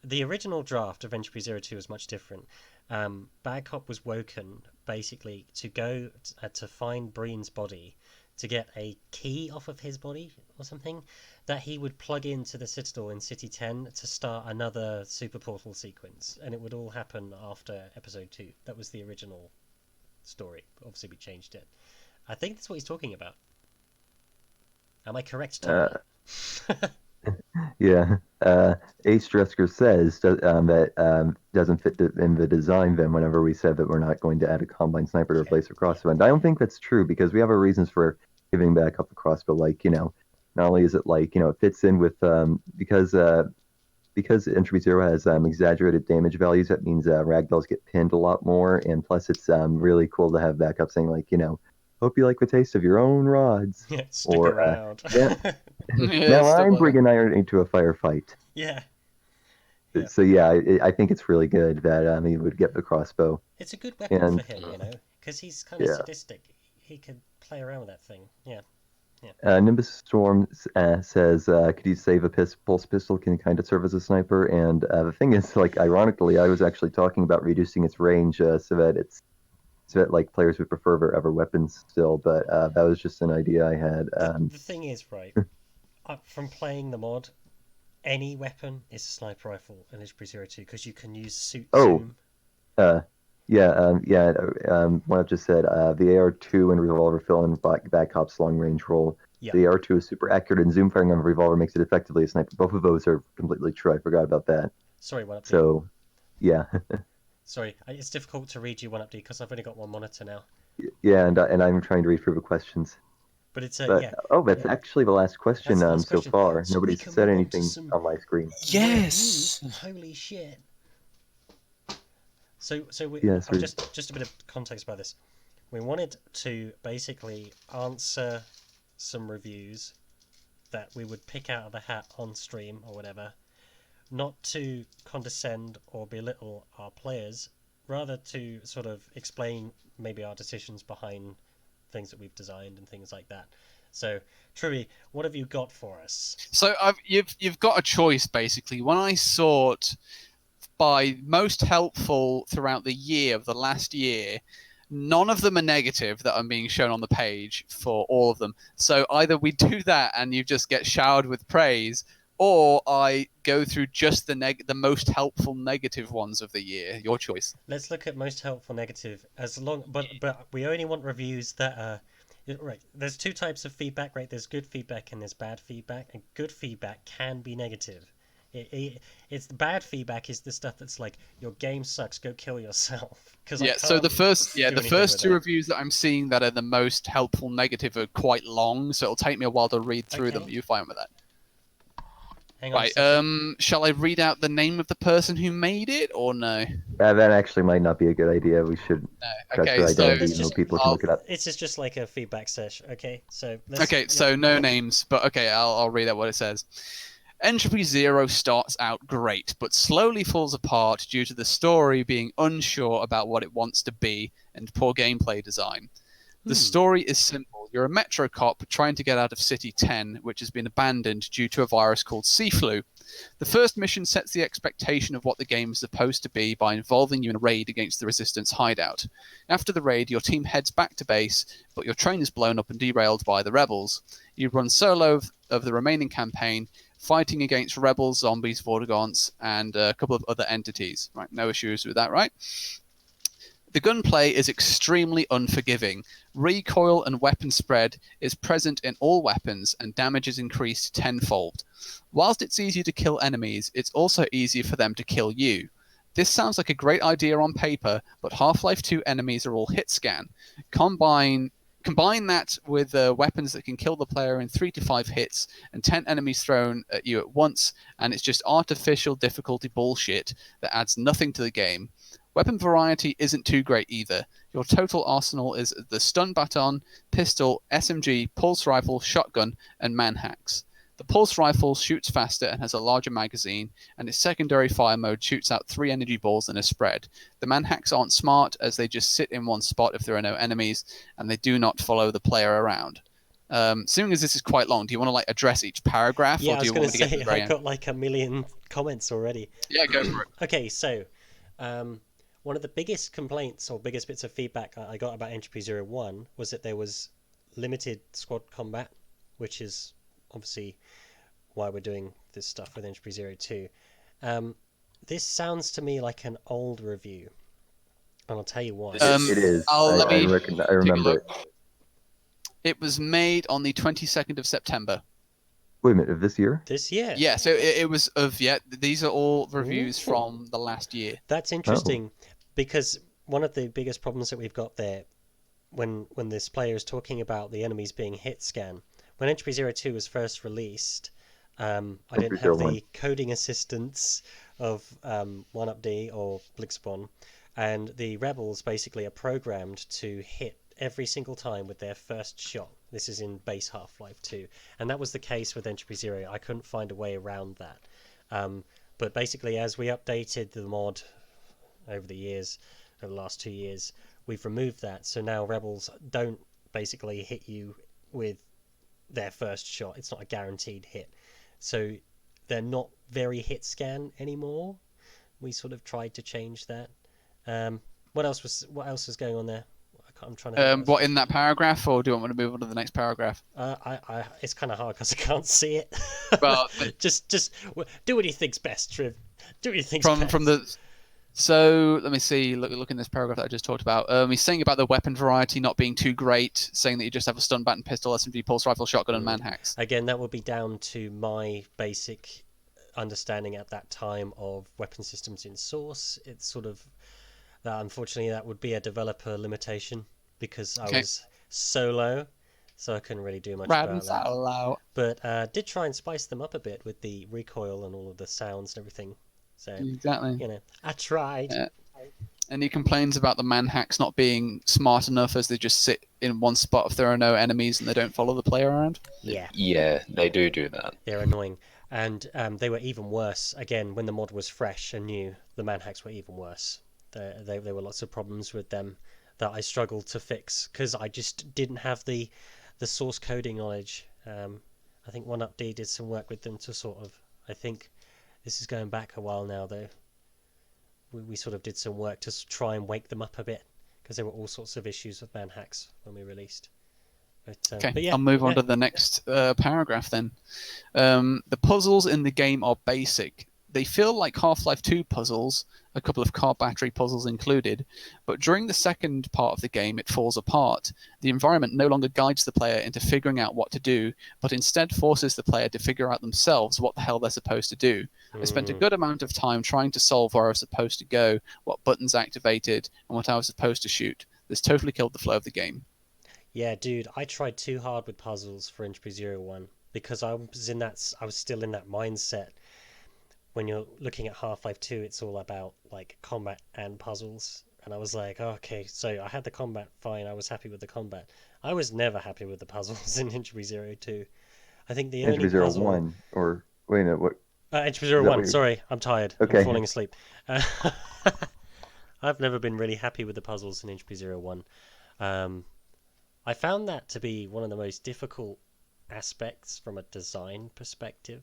the original draft of Entropy 02 was much different. Bad Cop was woken basically to go to find Breen's body, to get a key off of his body or something that he would plug into the Citadel in City 10 to start another super portal sequence, and it would all happen after episode 2. That was the original story. Obviously we changed it. I think that's what he's talking about. Am I correct, Tyler? Yeah. Ace Dresker says that doesn't fit in the design then whenever we said that we're not going to add a Combine sniper to replace a crossbow. And I don't think that's true because we have our reasons for giving back up the crossbow. Like, not only is it like, it fits in with because Entropy 0 has exaggerated damage values, that means ragdolls get pinned a lot more, and plus it's really cool to have backup saying like, hope you like the taste of your own rods. Yeah, stick around. Now I'm bringing iron into a firefight. Yeah. So I think it's really good that he would get the crossbow. It's a good weapon for him, because he's kind of sadistic. He could play around with that thing. Yeah. Nimbus Storm says, could you save a pulse pistol can kind of serve as a sniper? And the thing is, like, ironically, I was actually talking about reducing its range so that like players would prefer their other weapons still, but that was just an idea I had. The thing is, right, from playing the mod, any weapon is a sniper rifle in Entropy 02 because you can use zoom. What I've just said, the AR2 and revolver fill in Bad Cop's long range role. Yeah. The AR2 is super accurate, and zoom firing on a revolver makes it effectively a sniper. Both of those are completely true. I forgot about that. Sorry, one up. So, yeah. Sorry, it's difficult to read you one up because I've only got one monitor now. Yeah, and I'm trying to read through the questions. But it's that's actually the last question so far. Nobody's said anything on my screen. Yes. Holy shit. So just a bit of context about this. We wanted to basically answer some reviews that we would pick out of the hat on stream or whatever, not to condescend or belittle our players, rather to sort of explain maybe our decisions behind things that we've designed and things like that. So, Trudy, what have you got for us? So you've got a choice basically. When I sort by most helpful throughout the year of the last year, none of them are negative that are being shown on the page for all of them. So either we do that and you just get showered with praise, or I go through just the most helpful negative ones of the year. Your choice. Let's look at most helpful negative. But we only want reviews that are right. There's two types of feedback, right? There's good feedback and there's bad feedback, and good feedback can be negative. It's the bad feedback is the stuff that's like your game sucks, go kill yourself. So the first two reviews that I'm seeing that are the most helpful negative are quite long, so it'll take me a while to read through them. Are you fine with that? Hang on. Right. Shall I read out the name of the person who made it, or no? That actually might not be a good idea. We should check their identity so people can look it up. It's just like a feedback session. Okay, so no names, but okay, I'll read out what it says. Entropy 0 starts out great, but slowly falls apart due to the story being unsure about what it wants to be and poor gameplay design. The story is simple, You're a metro cop trying to get out of City 10, which has been abandoned due to a virus called sea flu. The first mission sets the expectation of what the game is supposed to be by involving you in a raid against the Resistance hideout. After the raid, your team heads back to base, but your train is blown up and derailed by the rebels. You run solo of the remaining campaign, fighting against rebels, zombies, Vortigaunts, and a couple of other entities. Right, no issues with that, right? The gunplay is extremely unforgiving. Recoil and weapon spread is present in all weapons, and damage is increased tenfold. Whilst it's easier to kill enemies, it's also easier for them to kill you. This sounds like a great idea on paper, but Half-Life 2 enemies are all hit scan. Combine that with weapons that can kill the player in 3 to 5 hits and 10 enemies thrown at you at once, and it's just artificial difficulty bullshit that adds nothing to the game. Weapon variety isn't too great either. Your total arsenal is the stun baton, pistol, SMG, pulse rifle, shotgun, and manhacks. The pulse rifle shoots faster and has a larger magazine, and its secondary fire mode shoots out 3 energy balls in a spread. The manhacks aren't smart, as they just sit in one spot if there are no enemies, and they do not follow the player around. Seeing as this is quite long, do you want to address each paragraph, Yeah, or I do was you going want to me to get to say, the very I've end? got a million comments already. Yeah, go for it. Okay, so one of the biggest complaints or biggest bits of feedback I got about Entropy 01 was that there was limited squad combat, which is obviously why we're doing this stuff with Entropy 02. This sounds to me like an old review, and I'll tell you why. It is. Let me I remember it. It was made on the 22nd of September. Wait a minute, of this year? This year. Yeah, so it was these are all reviews Ooh. from the last year. That's interesting, because one of the biggest problems that we've got there, when this player is talking about the enemies being hit scan, when Entropy 02 was first released, I didn't have the coding assistance of 1UpD or Blixbon, and the rebels basically are programmed to hit every single time with their first shot. This is in base Half-Life 2, and that was the case with Entropy 0. I couldn't find a way around that. But basically, as we updated the mod over the last 2 years, we've removed that, so now rebels don't basically hit you with their first shot. It's not a guaranteed hit, so they're not very hit scan anymore. We sort of tried to change that. What else was going on there? I'm trying to. What in that paragraph, or do you want me to move on to the next paragraph? It's kind of hard because I can't see it. Well, just do what you think's best, Triv. Do what you think's best. from the. So let me see. Look in this paragraph that I just talked about. He's saying about the weapon variety not being too great, saying that you just have a stun baton, pistol, SMG, pulse rifle, shotgun, and manhacks. Again, that would be down to my basic understanding at that time of weapon systems in Source. It's sort of that. Unfortunately, that would be a developer limitation because I was solo, so I couldn't really do much about that. But did try and spice them up a bit with the recoil and all of the sounds and everything. So exactly, I tried. And he complains about the manhacks not being smart enough, as they just sit in one spot if there are no enemies and they don't follow the player around. Yeah, they do that. They're annoying. And they were even worse. Again, when the mod was fresh and new, the manhacks were even worse. There were lots of problems with them that I struggled to fix because I just didn't have the source coding knowledge. I think 1UpD did some work with them to sort of, I think this is going back a while now though, we sort of did some work to try and wake them up a bit because there were all sorts of issues with manhacks when we released. But yeah, I'll move on to the next paragraph then. The puzzles in the game are basic. They feel like Half-Life 2 puzzles, a couple of car battery puzzles included, but during the second part of the game it falls apart. The environment no longer guides the player into figuring out what to do, but instead forces the player to figure out themselves what the hell they're supposed to do. I spent a good amount of time trying to solve where I was supposed to go, what buttons activated, and what I was supposed to shoot. This totally killed the flow of the game. Yeah, dude, I tried too hard with puzzles for Entropy 01 because I was still in that mindset. When you're looking at Half-Life 2, it's all about like combat and puzzles. And I was like, oh, okay, so I had the combat fine. I was happy with the combat. I was never happy with the puzzles in Entropy 02. I think the only puzzle... 01, or wait a minute, what? Entropy 01, sorry, I'm tired. Okay. I'm falling asleep. I've never been really happy with the puzzles in Entropy 01. I found that to be one of the most difficult aspects from a design perspective,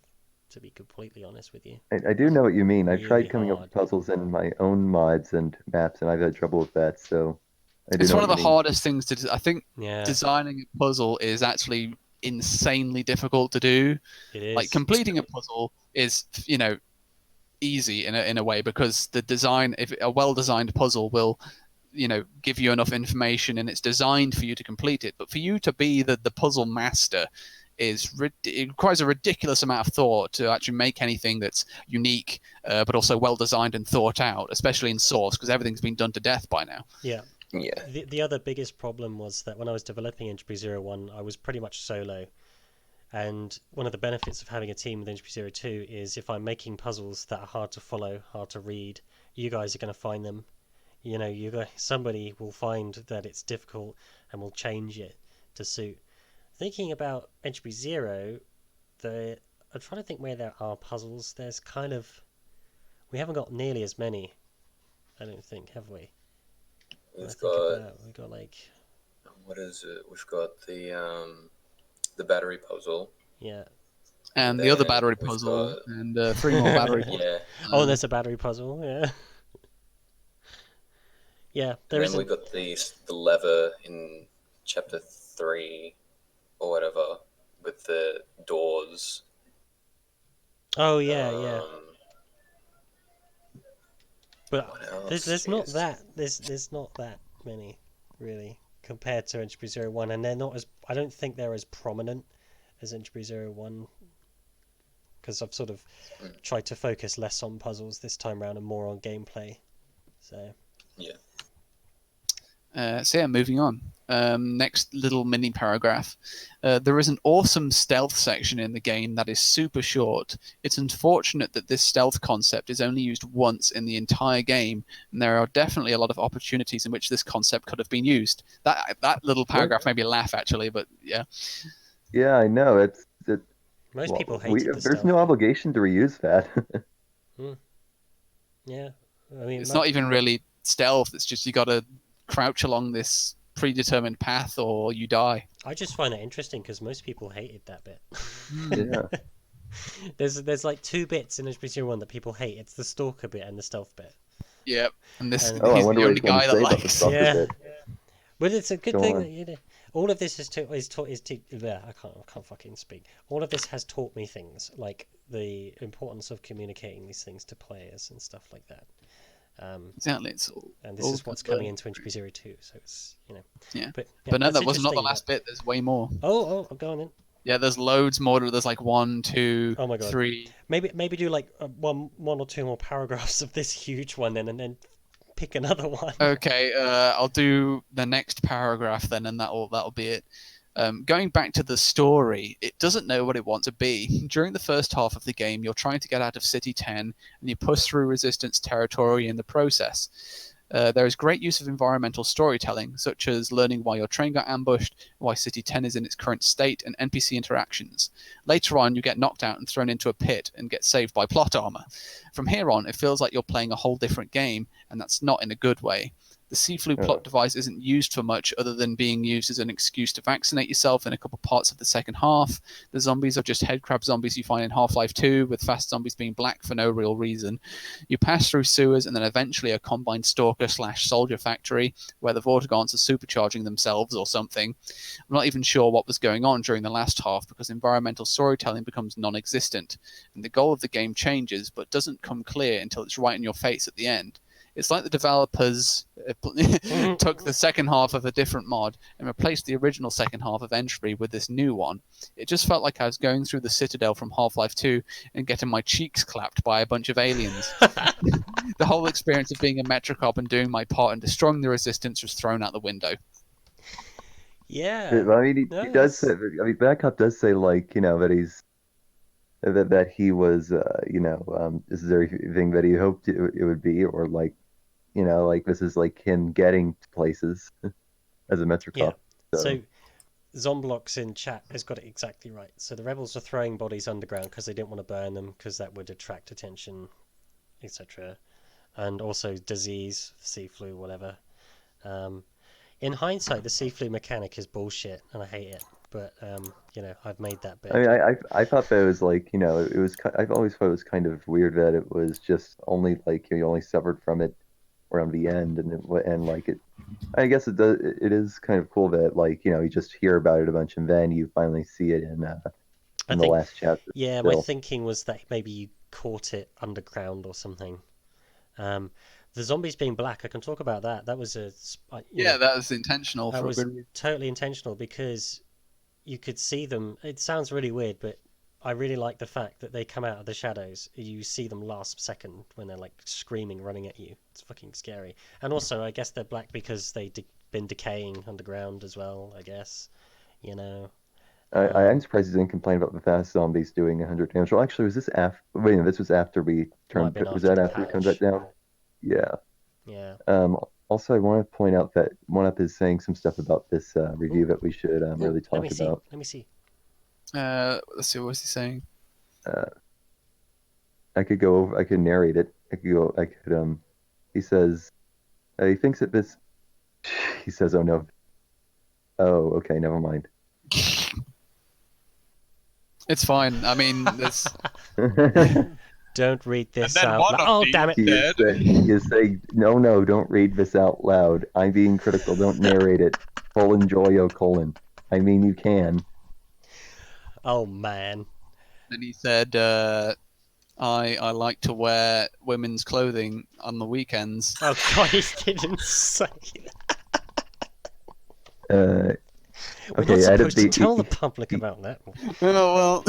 to be completely honest with you. I do know what you mean. I've Really tried coming up hard. with puzzles in my own mods and maps, and I've had trouble with that. So I do It's know one what of the you mean. hardest things to do. I think Yeah, designing a puzzle is actually insanely difficult to do. it is. Like completing a puzzle is, easy in a way, because the design, if a well-designed puzzle will, give you enough information and it's designed for you to complete it. But for you to be the puzzle master it requires a ridiculous amount of thought to actually make anything that's unique, but also well designed and thought out, especially in Source, because everything's been done to death by now. Yeah. Yeah. The other biggest problem was that when I was developing Entropy 01, I was pretty much solo. And one of the benefits of having a team with Entropy 02 is if I'm making puzzles that are hard to follow, hard to read, you guys are going to find them. Somebody will find that it's difficult and will change it to suit. Thinking about Entropy 0, I'm trying to think where there are puzzles. We haven't got nearly as many, I don't think, have we? We've got like, what is it? We've got the battery puzzle. yeah. And the other Then battery we've puzzle, got- and 3 more battery puzzles. Yeah. Oh, there's a battery puzzle, yeah. Yeah, there And is. then we got the lever in chapter 3 or whatever with the doors. Oh yeah. Um, But what else there's not is- that there's not that many really compared to Entropy 01, and they're not as, I don't think they're as prominent as Entropy 01, because I've sort of tried to focus less on puzzles this time around and more on gameplay. So Yeah. So yeah, moving on. Next little mini paragraph. There is an awesome stealth section in the game that is super short. It's unfortunate that this stealth concept is only used once in the entire game, and there are definitely a lot of opportunities in which this concept could have been used. That little paragraph made me laugh, actually, but yeah. Yeah, I know. most people we, hated the there's stealth. no obligation to reuse that. Yeah, I mean, It's not even really stealth. It's just you got to crouch along this predetermined path or you die. I just find it interesting because most people hated that bit. Yeah. There's like 2 bits in Entropy 01 that people hate. It's the stalker bit and the stealth bit. Yep. And this And- Oh, I he's wonder the what only he's going guy to say that about the likes. stalker Yeah. bit. But it's a good Go thing on. that all of this I can't fucking speak. All of this has taught me things like the importance of communicating these things to players and stuff like that. Exactly. And this all is what's good. coming into Entropy 02, so it's Yeah. But But no, that's that was not the interesting, last bit. There's way more. Oh, go on then. Yeah, there's loads more. There's like 1, 2, Oh my God. 3. Maybe do like one or 2 more paragraphs of this huge one then, and then pick another one. Okay, I'll do the next paragraph then, and that'll be it. Going back to the story, it doesn't know what it wants to be. During the first half of the game, you're trying to get out of City 10, and you push through Resistance territory in the process. There is great use of environmental storytelling, such as learning why your train got ambushed, why City 10 is in its current state, and NPC interactions. Later on, you get knocked out and thrown into a pit and get saved by plot armor. From here on, it feels like you're playing a whole different game, and that's not in a good way. The C-flu plot device isn't used for much other than being used as an excuse to vaccinate yourself in a couple parts of the second half. The zombies are just headcrab zombies you find in Half-Life 2, with fast zombies being black for no real reason. You pass through sewers and then eventually a combined stalker/soldier factory where the Vortigons are supercharging themselves or something. I'm not even sure what was going on during the last half because environmental storytelling becomes non-existent, and the goal of the game changes but doesn't come clear until it's right in your face at the end. It's like the developers took the second half of a different mod and replaced the original second half of Entropy with this new one. It just felt like I was going through the Citadel from Half-Life 2 and getting my cheeks clapped by a bunch of aliens. The whole experience of being a Metrocop and doing my part in destroying the Resistance was thrown out the window. Yeah. I mean, he does say, I mean, Bad Cop does say, like, that he was, this is everything that he hoped it would be, or like, like this is like him getting to places as a Metro Yeah. Cop. So Zomblox in chat has got it exactly right. So the rebels are throwing bodies underground because they didn't want to burn them because that would attract attention, etc. And also disease, sea flu, whatever. In hindsight, the Seaflu mechanic is bullshit, and I hate it. But I've made that bit. I mean, I thought that was like, it was. I've always thought it was kind of weird that it was just only like you only suffered from it around the end, and like it. I guess it does. It is kind of cool that like you just hear about it a bunch, and then you finally see it in I the think, last chapter. yeah, my Still. thinking was that maybe you caught it underground or something. The zombies being black, I can talk about that. That was Yeah, that was intentional that for a was good reason. totally intentional because you could see them. It sounds really weird, but I really like the fact that they come out of the shadows. You see them last second when they're like screaming, running at you. It's fucking scary. And also, I guess they're black because been decaying underground as well. I guess, you know. I'm surprised he didn't complain about the fast zombies doing 100 damage. Well, actually, was this after? Wait a minute, this was after we Might have turned. been Was after that the after we turned patch. that down? Yeah. Yeah. Also, I want to point out that One Up is saying some stuff about this review that we should really Let me talk see. about. Let me see. Let's see, what's he saying? I could go over. I could narrate it. He says he thinks that this. He says, "Oh no." Oh, okay. Never mind. It's fine. I mean, there's. Don't read this And then out one loud. of Oh, these damn it! He is saying, no, don't read this out loud. I'm being critical. Don't narrate it. Joyo, colon. I mean, you can. Oh man. Then he said, I like to wear women's clothing on the weekends. Oh god, he didn't say that. We're We're not supposed to tell the public about that. Oh well.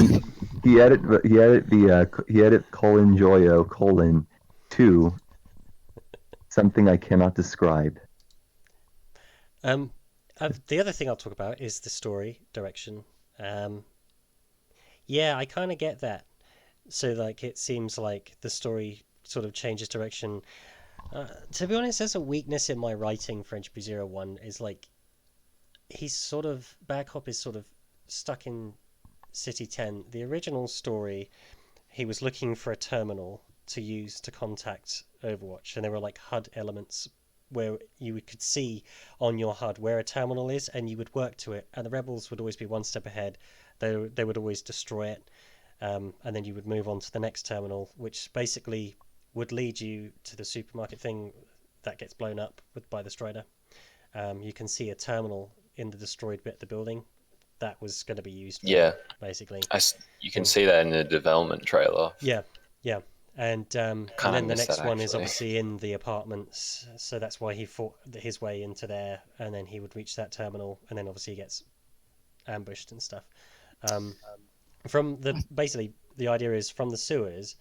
He added colon Joyo, colon, to something I cannot describe. The other thing I'll talk about is the story direction. Yeah, I kind of get that. So like, it seems like the story sort of changes direction. To be honest, there's a weakness in my writing for Entropy 01 is like, Bad Cop is sort of stuck in City 10. The original story, he was looking for a terminal to use to contact Overwatch, and there were like HUD elements where you could see on your HUD where a terminal is, and you would work to it, and the rebels would always be one step ahead. They would always destroy it, and then you would move on to the next terminal, which basically would lead you to the supermarket thing that gets blown up by the Strider. You can see a terminal in the destroyed bit of the building that was going to be used for that, basically. You can see that in the development trailer. Yeah. And then the missed next that, one is actually. obviously in the apartments, so that's why he fought his way into there, and then he would reach that terminal, and then obviously he gets ambushed and stuff. Basically the idea is from the sewers,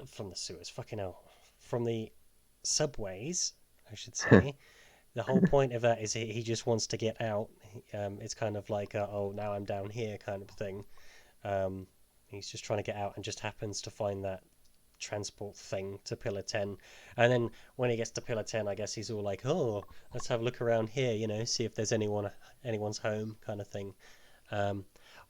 fucking hell, from the subways, I should say. The whole point of that is he just wants to get out. It's kind of like oh, now I'm down here kind of thing. He's just trying to get out and just happens to find that transport thing to Pillar 10. And then when he gets to Pillar 10, I guess he's all like, oh, let's have a look around here, see if there's anyone's home kind of thing.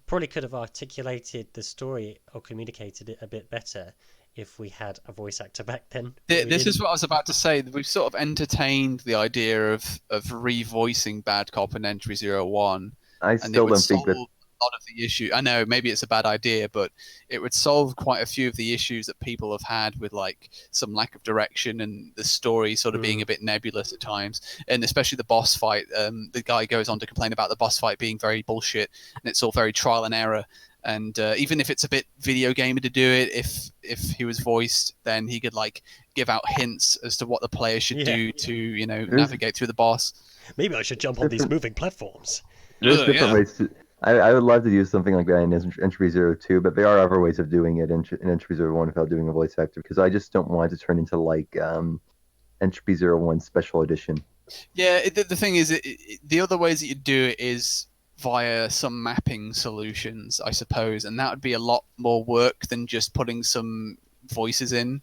Probably could have articulated the story or communicated it a bit better if we had a voice actor back then. This is what I was about to say. We've sort of entertained the idea of revoicing Bad Cop and Entry 01. I And still it would don't think solve that. a lot of the issue. I know maybe it's a bad idea, but it would solve quite a few of the issues that people have had with like some lack of direction and the story sort of being a bit nebulous at times, and especially the boss fight. The guy goes on to complain about the boss fight being very bullshit, and it's all very trial and error. And even if it's a bit video gamey to do it, if he was voiced, then he could like give out hints as to what the player should do to navigate through the boss. Maybe I should jump on these moving platforms. There's different ways to. I would love to do something like that in Entropy 02, but there are other ways of doing it in Entropy 01 without doing a voice actor, because I just don't want it to turn into like Entropy 01 Special Edition. Yeah, the thing is, the other ways that you do it is via some mapping solutions, I suppose, and that would be a lot more work than just putting some voices in.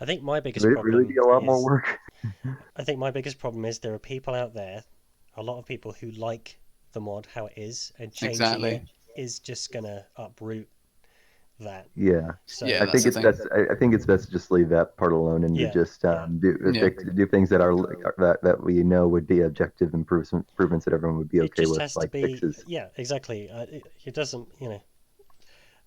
I think my biggest Would it problem really be a lot more work? I think my biggest problem is there are people out there, a lot of people who like the mod how it is, and changing it is just gonna uproot that. Yeah. So Yeah, I think that's it's the best. I think it's best to just leave that part alone and to Yeah, just yeah. do things that are that we know would be objective improvements that everyone would be it okay just with, has to like be. fixes. Yeah, exactly. It doesn't.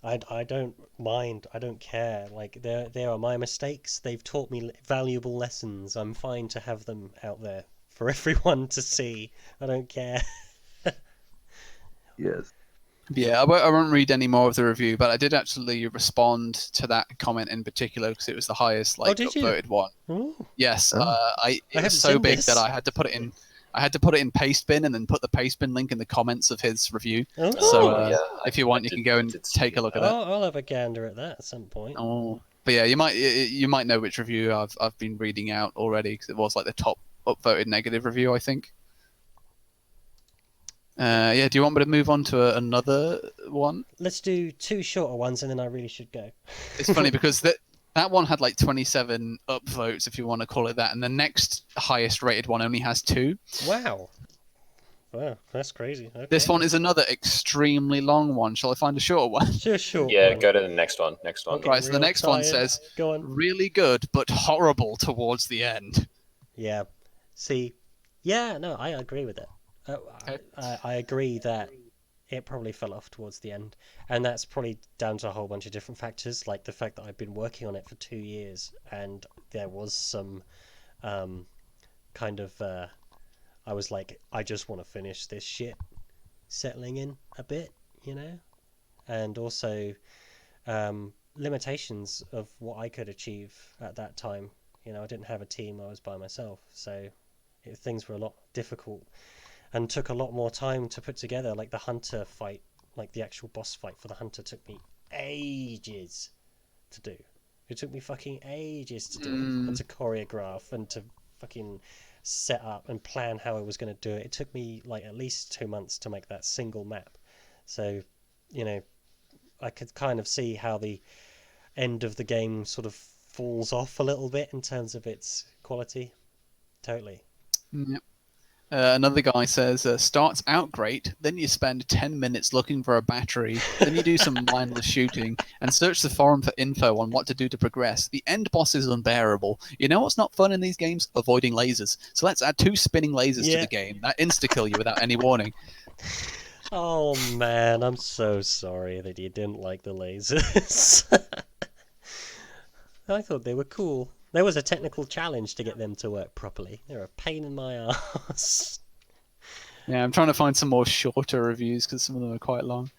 I don't mind. I don't care. Like there are my mistakes. They've taught me valuable lessons. I'm fine to have them out there for everyone to see. I don't care. Yes. Yeah, I won't read any more of the review, but I did actually respond to that comment in particular because it was the highest did you? upvoted one. Ooh, Yes, Oh. it haven't was so seen big this. that I had to put it in. I had to put it in Pastebin and then put the Pastebin link in the comments of his review. Oh, So yeah, if you want, you can go and take a look at that. I'll have a gander at that at some point. Oh, but yeah, you might know which review I've been reading out already because it was like the top upvoted negative review, I think. Yeah, do you want me to move on to another one? Let's do 2 shorter ones, and then I really should go. It's funny because that one had like 27 upvotes, if you want to call it that, and the next highest rated one only has 2. Wow. Wow, that's crazy. Okay. This one is another extremely long one. Shall I find a shorter one? Short Yeah, one. go to the next one. Next one. Okay. Right, so the Real next one tired. says, Go on. really good, but horrible towards the end. Yeah. See. Yeah. No, I agree with that. Okay. I agree that it probably fell off towards the end, and that's probably down to a whole bunch of different factors, like the fact that I've been working on it for 2 years, and there was some kind of I was like, I just want to finish this shit, settling in a bit, and also limitations of what I could achieve at that time. I didn't have a team; I was by myself, so things were a lot difficult and took a lot more time to put together. Like the hunter fight, like the actual boss fight for the hunter, took me ages to do. It took me fucking ages to do it, and to choreograph and to fucking set up and plan how I was going to do it. It took me like at least 2 months to make that single map. So, I could kind of see how the end of the game sort of falls off a little bit in terms of its quality. Totally. Yep. Another guy says, starts out great, then you spend 10 minutes looking for a battery, then you do some mindless shooting, and search the forum for info on what to do to progress. The end boss is unbearable. You know what's not fun in these games? Avoiding lasers. So let's add 2 spinning lasers to the game. That insta-kill you without any warning. Oh man, I'm so sorry that you didn't like the lasers. I thought they were cool. There was a technical challenge to get them to work properly. They're a pain in my ass. Yeah, I'm trying to find some more shorter reviews because some of them are quite long.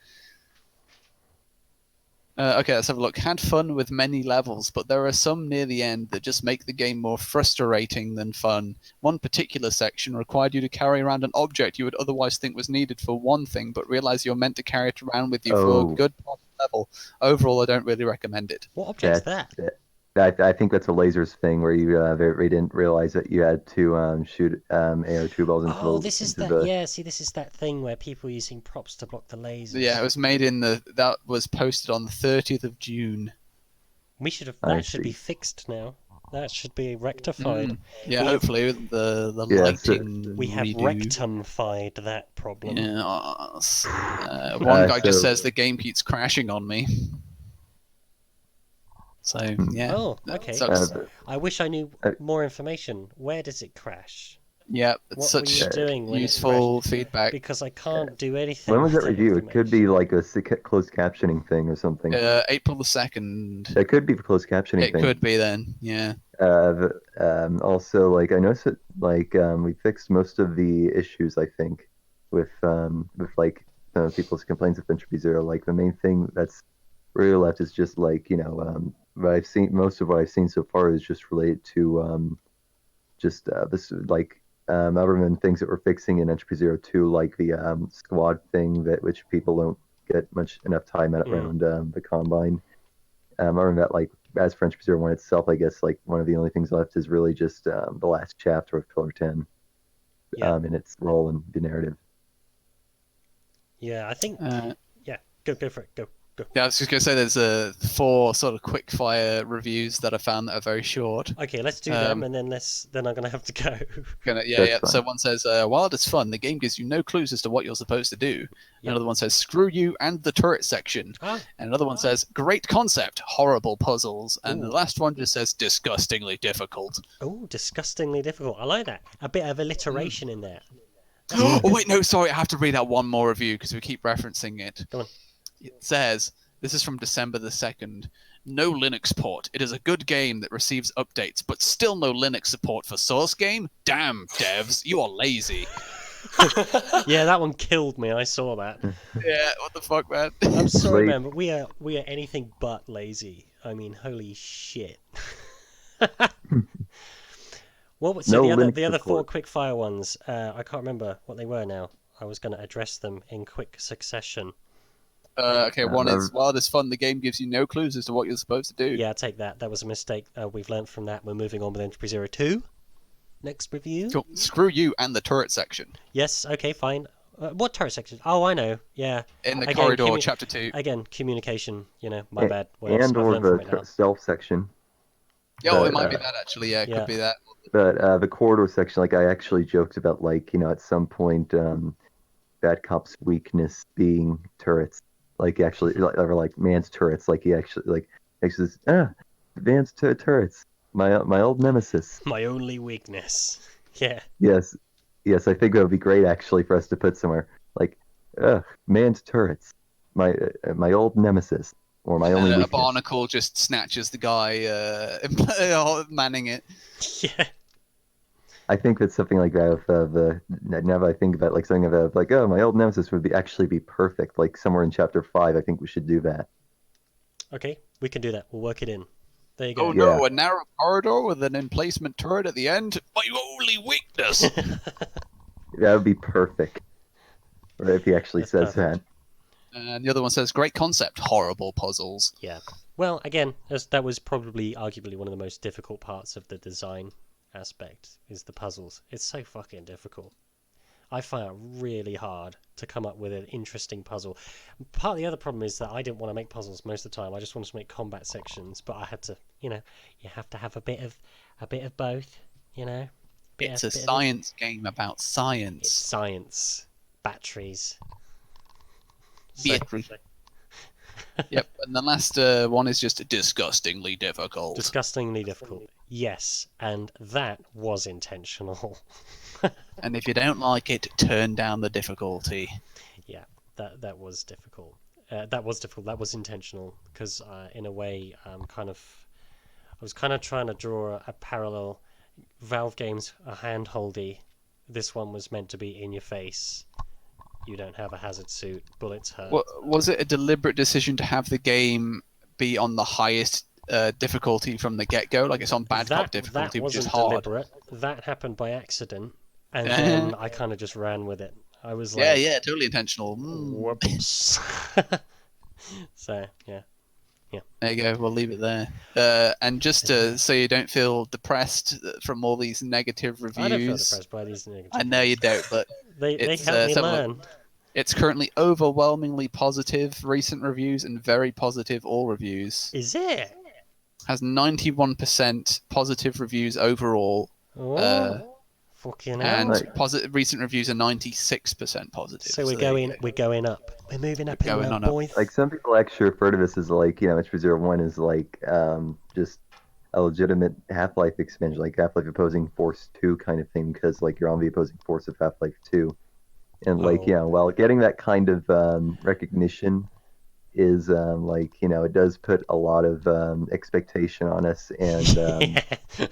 Okay, let's have a look. Had fun with many levels, but there are some near the end that just make the game more frustrating than fun. One particular section required you to carry around an object you would otherwise think was needed for one thing, but realize you're meant to carry it around with you for a good part of the level. Overall, I don't really recommend it. What object's that? I think that's a lasers thing where you they didn't realize that you had to shoot AO2 balls into Oh, the. this is into that. the... Yeah, see, this is that thing where people are using props to block the lasers. Yeah, it was made that was posted on the 30th of June. We should have. I That should be see. fixed now. That should be rectified. Yeah, We- hopefully with the Yeah, so- lighting We have redo. rectified that problem. Yes. One guy just so- says the game keeps crashing on me. So yeah. Oh, okay. Sucks. I wish I knew more information. Where does it crash? Yeah, What it's were such you doing when useful it crashed? feedback. Because I can't do anything. When was that with review? It could be information. like a closed captioning thing or something. April the 2nd. That could be a closed captioning It thing. could be then. Yeah. Also, like I noticed that we fixed most of the issues. I think with like some of people's complaints with Entropy Zero. Like the main thing that's really left is just like what I've seen. Most of what I've seen so far is just related to this like other than things that we're fixing in Entropy Zero 2, like the squad thing which people don't get much enough time at around the Combine. Other than that, like as for Entropy Zero 1 itself, I guess like one of the only things left is really just the last chapter of Pillar 10 in its role in the narrative. Yeah, I think. Uh, Yeah, go for it. Go. Yeah, I was just gonna say there's 4 sort of quick fire reviews that I found that are very short. Okay, let's do them, and then I'm gonna have to go. That's So fine. one says, while it is fun, the game gives you no clues as to what you're supposed to do. Yep. Another one says, screw you and the turret section. Ah, And another one says, great concept, horrible puzzles. And the Ooh. last one just says, disgustingly difficult. oh, disgustingly difficult. I like that. A bit of alliteration in there. Oh, wait, no, sorry, I have to read out one more review because we keep referencing it. Go on. It says, this is from December the 2nd. No Linux port. It is a good game that receives updates, but still no Linux support for source game? Damn, devs, you are lazy. Yeah, that one killed me. I saw that. Yeah, what the fuck, man? I'm sorry, Like- man, but we are anything but lazy. I mean, holy shit. What was No the Linux other 4 support. quick fire ones? I can't remember what they were now. I was going to address them in quick succession. Okay, one is, I've- while it is fun, the game gives you no clues as to what you're supposed to do. Yeah, I'll take that. That was a mistake. We've learned from that. We're moving on with Entropy 02. Next review. Cool. Screw you and the turret section. Yes, okay, fine. What turret section? Oh, I know. Yeah. In the Again, corridor, chapter 2. Again, communication. My bad. Well, And I've or learned from the it now. stealth section. Oh, it but, might be that, actually. Yeah, it yeah. could be that. But the corridor section, like I actually joked about, like at some point, Bad Cop's weakness being turrets, like actually, or like man's turrets, like he actually says, man's turrets, my old nemesis. My only weakness. Yeah. Yes, I think that would be great actually for us to put somewhere, like, man's turrets, my old nemesis, or my only A weakness. barnacle just snatches the guy manning it. Yeah. I think that's something like that. Now that I think about like something about like, oh, my old nemesis would actually be perfect. Like somewhere in chapter 5, I think we should do that. Okay, we can do that. We'll work it in. There you go. Oh no, a narrow corridor with an emplacement turret at the end? My only weakness! That would be perfect. Or if he actually That's says perfect. And the other one says, great concept, horrible puzzles. Yeah. Well, again, that was probably arguably one of the most difficult parts of the design aspect is the puzzles. It's so fucking difficult. I find it really hard to come up with an interesting puzzle. Part of the other problem is that I didn't want to make puzzles most of the time. I just wanted to make combat sections, but I had to, you have to have a bit of both, It's a science game about It's science. science. Batteries. Battery. Yep, and the last one is just disgustingly difficult. Disgustingly difficult. Yes, and that was intentional. And if you don't like it, turn down the difficulty. Yeah, that was difficult. That was difficult. That was intentional because, in a way, I was kind of trying to draw a parallel. Valve games are hand-holdy. This one was meant to be in your face. You don't have a hazard suit. Bullets hurt. Was it a deliberate decision to have the game be on the highest difficulty from the get-go? Like it's on bad cop difficulty, that which is wasn't hard. deliberate. That happened by accident, and then I kind of just ran with it. I was like, Yeah, totally intentional. whoops. So yeah. There you go. We'll leave it there. And just so you don't feel depressed from all these negative reviews. I don't feel depressed by these negative. I know you don't, but They it's, help me some of learn. it's currently overwhelmingly positive recent reviews and very positive all reviews. Is it? Has 91% positive reviews overall, Oh, fucking hell. and recent reviews are 96% positive. So we're there you going up. We're moving up in the going world, on up. boys. Like some people actually refer to this as like, H301 is like just a legitimate Half-Life expansion, like Half-Life Opposing Force 2 kind of thing, because like you're on the opposing force of Half-Life 2. And like, well, getting that kind of recognition is it does put a lot of expectation on us, and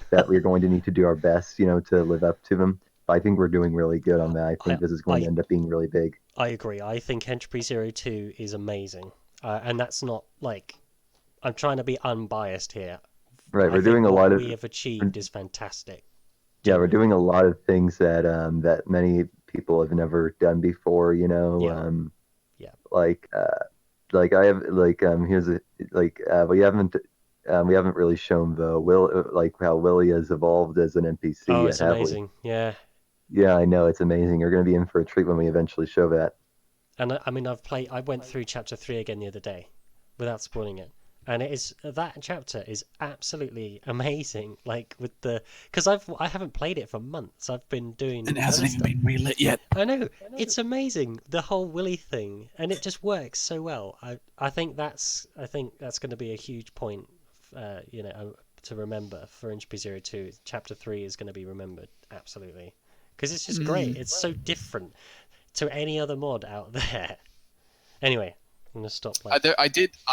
that we're going to need to do our best, to live up to them. But I think we're doing really good on that. I think this is going to end up being really big. I agree. I think Entropy 02 is amazing. And that's not like... I'm trying to be unbiased here. Right, we're doing a lot of... What we have achieved is fantastic. Yeah, we're doing a lot of things that that many people have never done before, Yeah. Like I have here's a we haven't really shown how Willie has evolved as an NPC. Oh, it's yet, have we? amazing. Yeah. Yeah, I know, it's amazing. You're going to be in for a treat when we eventually show that. And I mean, I went through chapter 3 again the other day. without spoiling it. And it is that chapter is absolutely amazing. Like with the because I haven't played it for months. I've been doing And it hasn't other even stuff. been relit yet. I know it's amazing the whole Willy thing, and it just works so well. I think that's going to be a huge point, to remember for Entropy 02. Chapter 3 is going to be remembered absolutely because it's just great. It's so different to any other mod out there. Anyway, I'm gonna stop. I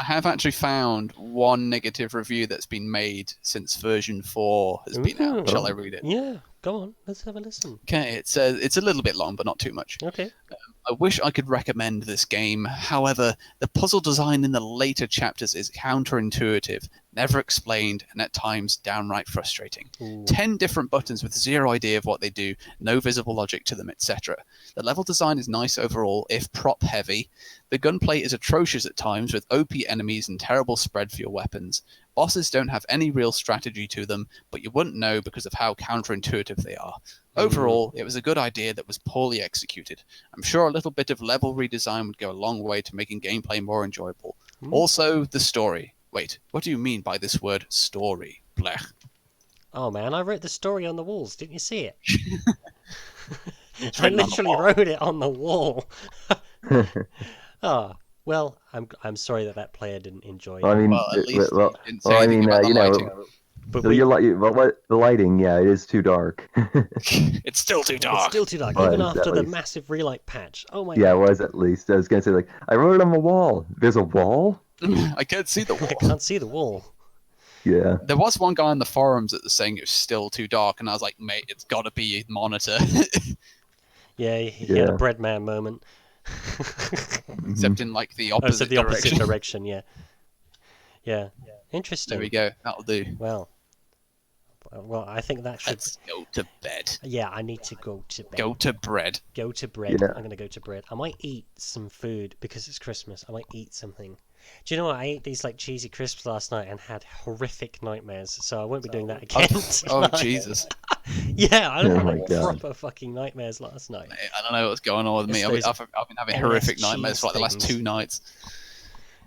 have actually found one negative review that's been made since version 4 has been out. Shall I read it? Yeah, go on. Let's have a listen. Okay, it says it's a little bit long, but not too much. Okay. I wish I could recommend this game. However, the puzzle design in the later chapters is counterintuitive, never explained, and at times downright frustrating. Ooh. 10 different buttons with zero idea of what they do, no visible logic to them, etc. The level design is nice overall, if prop heavy. The gunplay is atrocious at times, with OP enemies and terrible spread for your weapons. Bosses don't have any real strategy to them, but you wouldn't know because of how counterintuitive they are. Overall, it was a good idea that was poorly executed. I'm sure a little bit of level redesign would go a long way to making gameplay more enjoyable. Also, the story. Wait, what do you mean by this word story? Blech. Oh man, I wrote the story on the walls. Didn't you see it? I written on the literally wall. wrote it on the wall. Oh, well, I'm sorry that player didn't enjoy it. I mean, Well, at least well, you didn't say I anything mean, about the you know, lighting. But the lighting, yeah, it is too dark. It's still too it's dark. still too dark, Was, even at after the least. massive relight patch. Oh my Yeah, it god. was at least. I was gonna say, like, I wrote it on the wall. There's a wall? I can't see the wall. I can't see the wall. Yeah. There was one guy on the forums that was saying it was still too dark, and I was like, mate, it's got to be your monitor. Yeah, he had a Yeah. bread man moment. Except in like the Oh, so opposite the opposite direction. direction, yeah. Yeah. Interesting. There we go. That'll do. Well, I think that should. Let's go to bed. Yeah, I need to go to bed. Go to bread. Go to bread. Yeah. I'm gonna go to bread. I might eat some food because it's Christmas. I might eat something. Do you know what? I ate these like cheesy crisps last night and had horrific nightmares. So I won't be doing that again. Oh, tonight. Jesus. Yeah, I Oh had my like God. proper fucking nightmares last night. I don't know what's going on with me. It's I've been having all horrific those nightmares for like the last cheese 2 nights.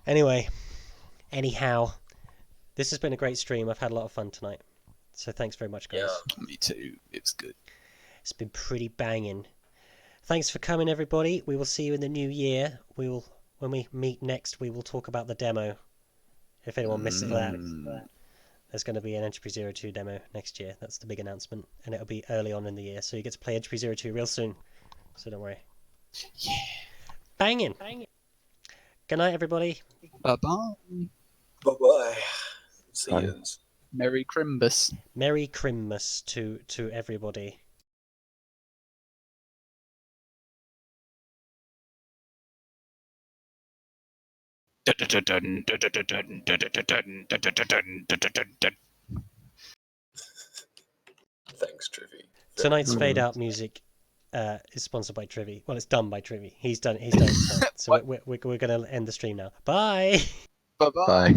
Anyway, anyhow, this has been a great stream. I've had a lot of fun tonight. So thanks very much, guys. Me too. It's good. It's been pretty banging. Thanks for coming, everybody. We will see you in the new year. When we meet next, we will talk about the demo. If anyone misses that, there's going to be an Entropy 02 demo next year. That's the big announcement, and it'll be early on in the year. So you get to play Entropy 02 real soon. So don't worry. Yeah. Banging. Good night, everybody. Bye-bye. Bye-bye. See Bye. you. Merry Crimbus. Merry Christmas to everybody. Thanks, Trivy. Tonight's fade out music is sponsored by Trivy. Well, it's done by Trivy. He's done it tonight. So we're going to end the stream now. Bye. Bye-bye. Bye.